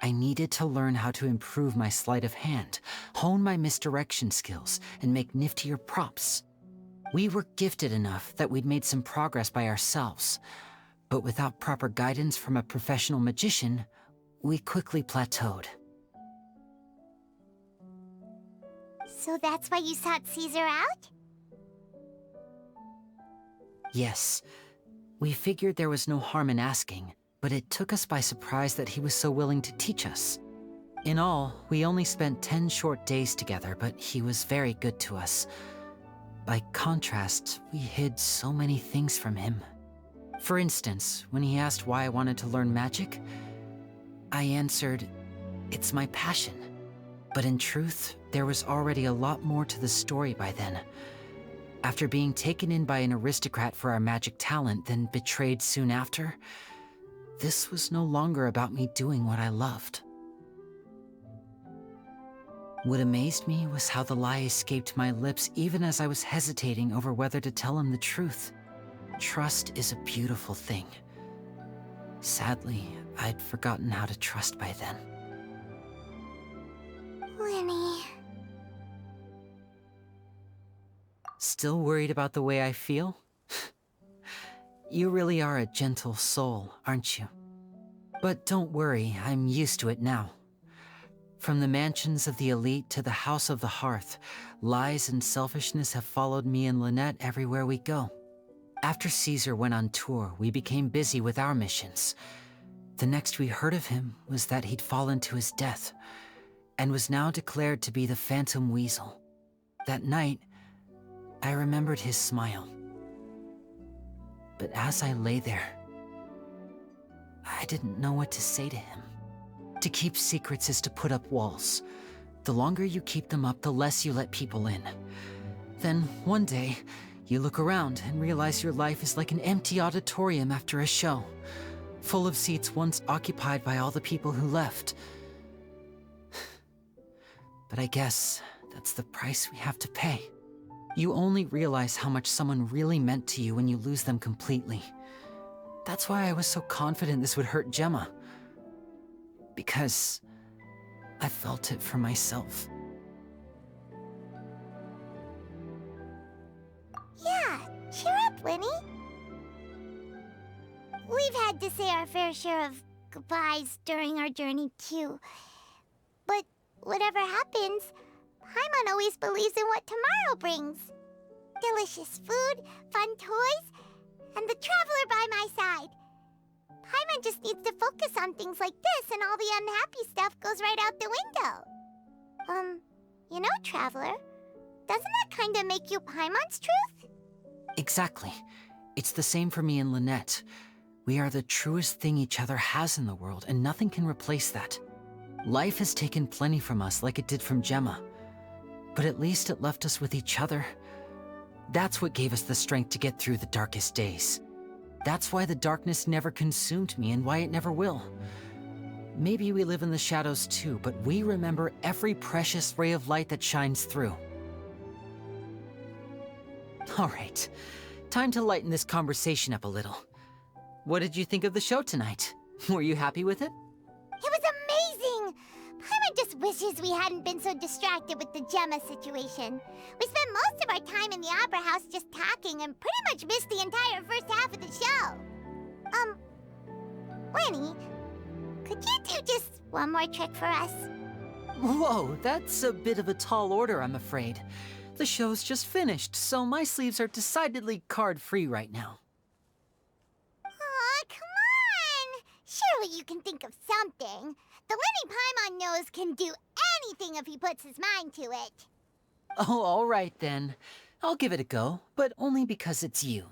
I needed to learn how to improve my sleight of hand, hone my misdirection skills, and make niftier props. We were gifted enough that we'd made some progress by ourselves, but without proper guidance from a professional magician, we quickly plateaued. So that's why you sought Caesar out? Yes. We figured there was no harm in asking, but it took us by surprise that he was so willing to teach us. In all, we only spent 10 short days together, but he was very good to us. By contrast, we hid so many things from him. For instance, when he asked why I wanted to learn magic, I answered, "It's my passion." But in truth, there was already a lot more to the story by then. After being taken in by an aristocrat for our magic talent, then betrayed soon after, this was no longer about me doing what I loved. What amazed me was how the lie escaped my lips even as I was hesitating over whether to tell him the truth. Trust is a beautiful thing. Sadly, I'd forgotten how to trust by then. Linny. Still worried about the way I feel? You really are a gentle soul, aren't you? But don't worry, I'm used to it now. From the mansions of the elite to the House of the Hearth, lies and selfishness have followed me and Lynette everywhere we go. After Caesar went on tour, we became busy with our missions. The next we heard of him was that he'd fallen to his death, and was now declared to be the Phantom Weasel. That night, I remembered his smile. But as I lay there, I didn't know what to say to him. To keep secrets is to put up walls. The longer you keep them up, the less you let people in. Then, one day, you look around and realize your life is like an empty auditorium after a show, full of seats once occupied by all the people who left. But I guess that's the price we have to pay. You only realize how much someone really meant to you when you lose them completely. That's why I was so confident this would hurt Gemma. Because I felt it for myself. Yeah, cheer up, Linny. had to say our fair share of goodbyes during our journey, too. But whatever happens, Paimon always believes in what tomorrow brings. Delicious food, fun toys, and the Traveler by my side. Paimon just needs to focus on things like this, and all the unhappy stuff goes right out the window. You know, Traveler, doesn't that kind of make you Paimon's truth? Exactly. It's the same for me and Lynette. We are the truest thing each other has in the world, and nothing can replace that. Life has taken plenty from us, like it did from Gemma. But at least it left us with each other. That's what gave us the strength to get through the darkest days. That's why the darkness never consumed me, and why it never will. Maybe we live in the shadows too, but we remember every precious ray of light that shines through. All right, time to lighten this conversation up a little. What did you think of the show tonight? Were you happy with it? It was amazing! Paimon just wishes we hadn't been so distracted with the Gemma situation. We spent most of our time in the Opera House just talking and pretty much missed the entire first half of the show. Winnie, could you do just one more trick for us? Whoa, that's a bit of a tall order, I'm afraid. The show's just finished, so my sleeves are decidedly card-free right now. Aw, come on! Surely you can think of something. The Lenny Paimon knows can do anything if he puts his mind to it. Oh, all right then. I'll give it a go, but only because it's you.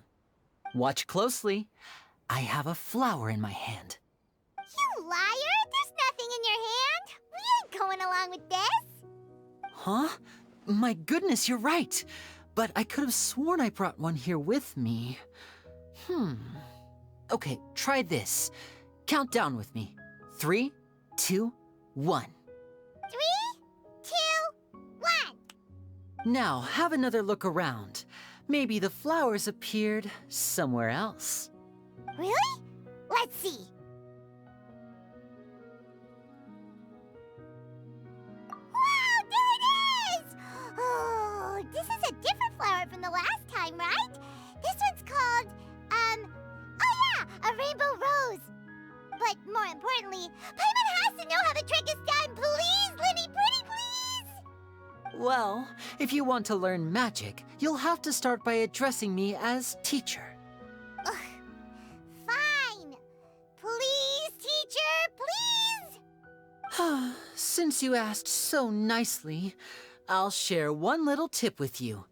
Watch closely. I have a flower in my hand. You liar! There's nothing in your hand! We ain't going along with this! Huh? My goodness, you're right. But I could have sworn I brought one here with me. Okay, try this. Count down with me. 3, 2, 1. 3, 2, 1. Now, have another look around. Maybe the flowers appeared somewhere else. Really? Let's see. Wow, there it is! Oh, this is a different flower from the last time, right? This one's called, oh yeah, a rainbow rose. But more importantly, Paimon has to know how the trick is done. Please, Linny, pretty please! Well, if you want to learn magic, you'll have to start by addressing me as teacher. Ugh. Fine. Please, teacher, please! Since you asked so nicely, I'll share one little tip with you.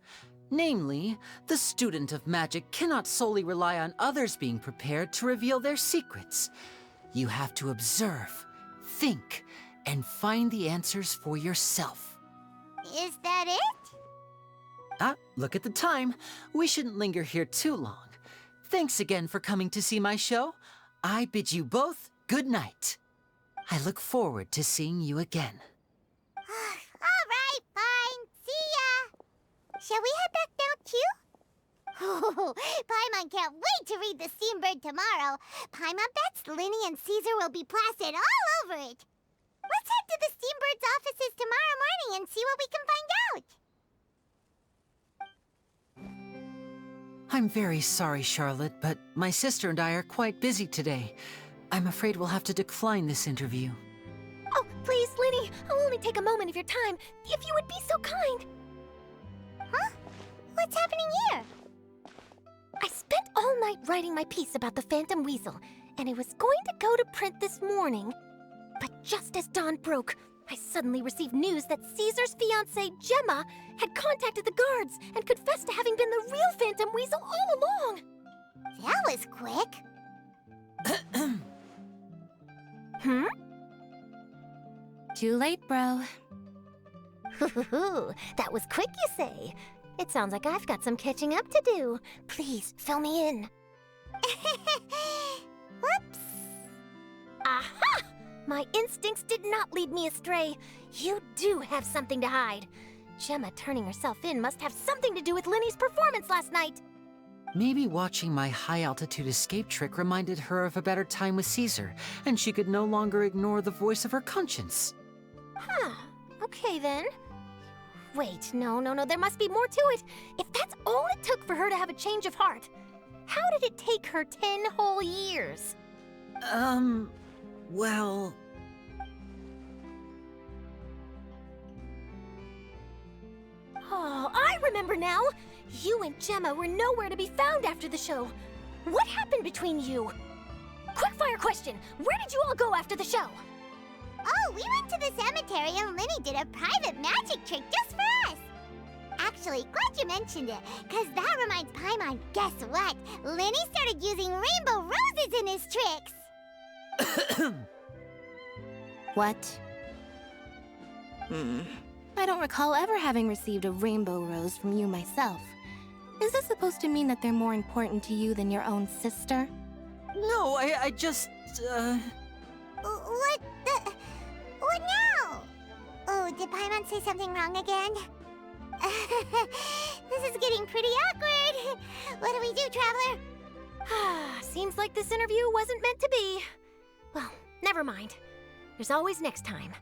Namely, the student of magic cannot solely rely on others being prepared to reveal their secrets. You have to observe, think, and find the answers for yourself. Is that it? Look at the time. We shouldn't linger here too long. Thanks again for coming to see my show. I bid you both good night. I look forward to seeing you again. All right, fine. See ya. Shall we head back now, too? Oh, Paimon can't wait to read The Steambird tomorrow. Paimon bets Linny and Caesar will be plastered all over it. Let's head to the Steambird's offices tomorrow morning and see what we can find out. I'm very sorry, Charlotte, but my sister and I are quite busy today. I'm afraid we'll have to decline this interview. Oh, please, Linny, I'll only take a moment of your time, if you would be so kind. Huh? What's happening here? I spent all night writing my piece about the Phantom Weasel, and it was going to go to print this morning. But just as dawn broke, I suddenly received news that Caesar's fiancée, Gemma, had contacted the guards and confessed to having been the real Phantom Weasel all along. That was quick. Too late, bro. That was quick, you say? It sounds like I've got some catching up to do. Please, fill me in. Whoops. Aha! My instincts did not lead me astray. You do have something to hide. Gemma turning herself in must have something to do with Linny's performance last night. Maybe watching my high-altitude escape trick reminded her of a better time with Caesar, and she could no longer ignore the voice of her conscience. Huh. Okay, then. Wait, no, there must be more to it. If that's all it took for her to have a change of heart, how did it take her 10 whole years? Well... Oh, I remember now! You and Gemma were nowhere to be found after the show. What happened between you? Quickfire question! Where did you all go after the show? Oh, we went to the cemetery and Linny did a private magic trick just for us. Actually, glad you mentioned it, because that reminds Paimon, guess what? Linny started using rainbow roses in his tricks. What? I don't recall ever having received a rainbow rose from you myself. Is this supposed to mean that they're more important to you than your own sister? No, I just, What the... What now? Oh, did Paimon say something wrong again? This is getting pretty awkward. What do we do, Traveler? Seems like this interview wasn't meant to be. Well, never mind. There's always next time.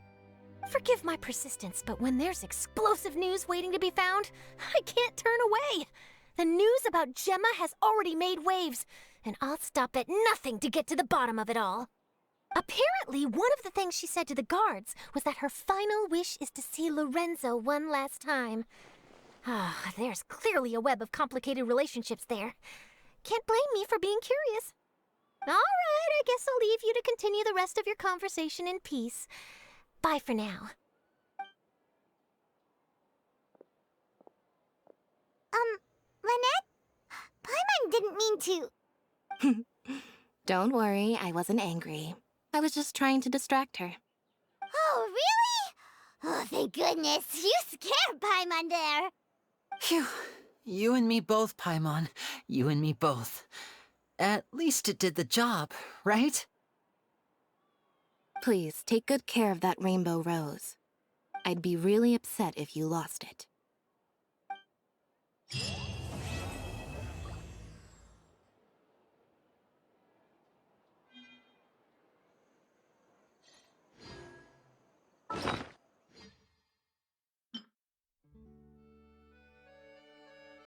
Forgive my persistence, but when there's explosive news waiting to be found, I can't turn away. The news about Gemma has already made waves, and I'll stop at nothing to get to the bottom of it all. Apparently, one of the things she said to the guards was that her final wish is to see Lorenzo one last time. There's clearly a web of complicated relationships there. Can't blame me for being curious. All right, I guess I'll leave you to continue the rest of your conversation in peace. Bye for now. Lynette? Paimon didn't mean to... Don't worry, I wasn't angry. I was just trying to distract her. Oh, really? Oh, thank goodness. You scared Paimon there. Phew. You and me both, Paimon. You and me both. At least it did the job, right? Please, take good care of that rainbow rose. I'd be really upset if you lost it.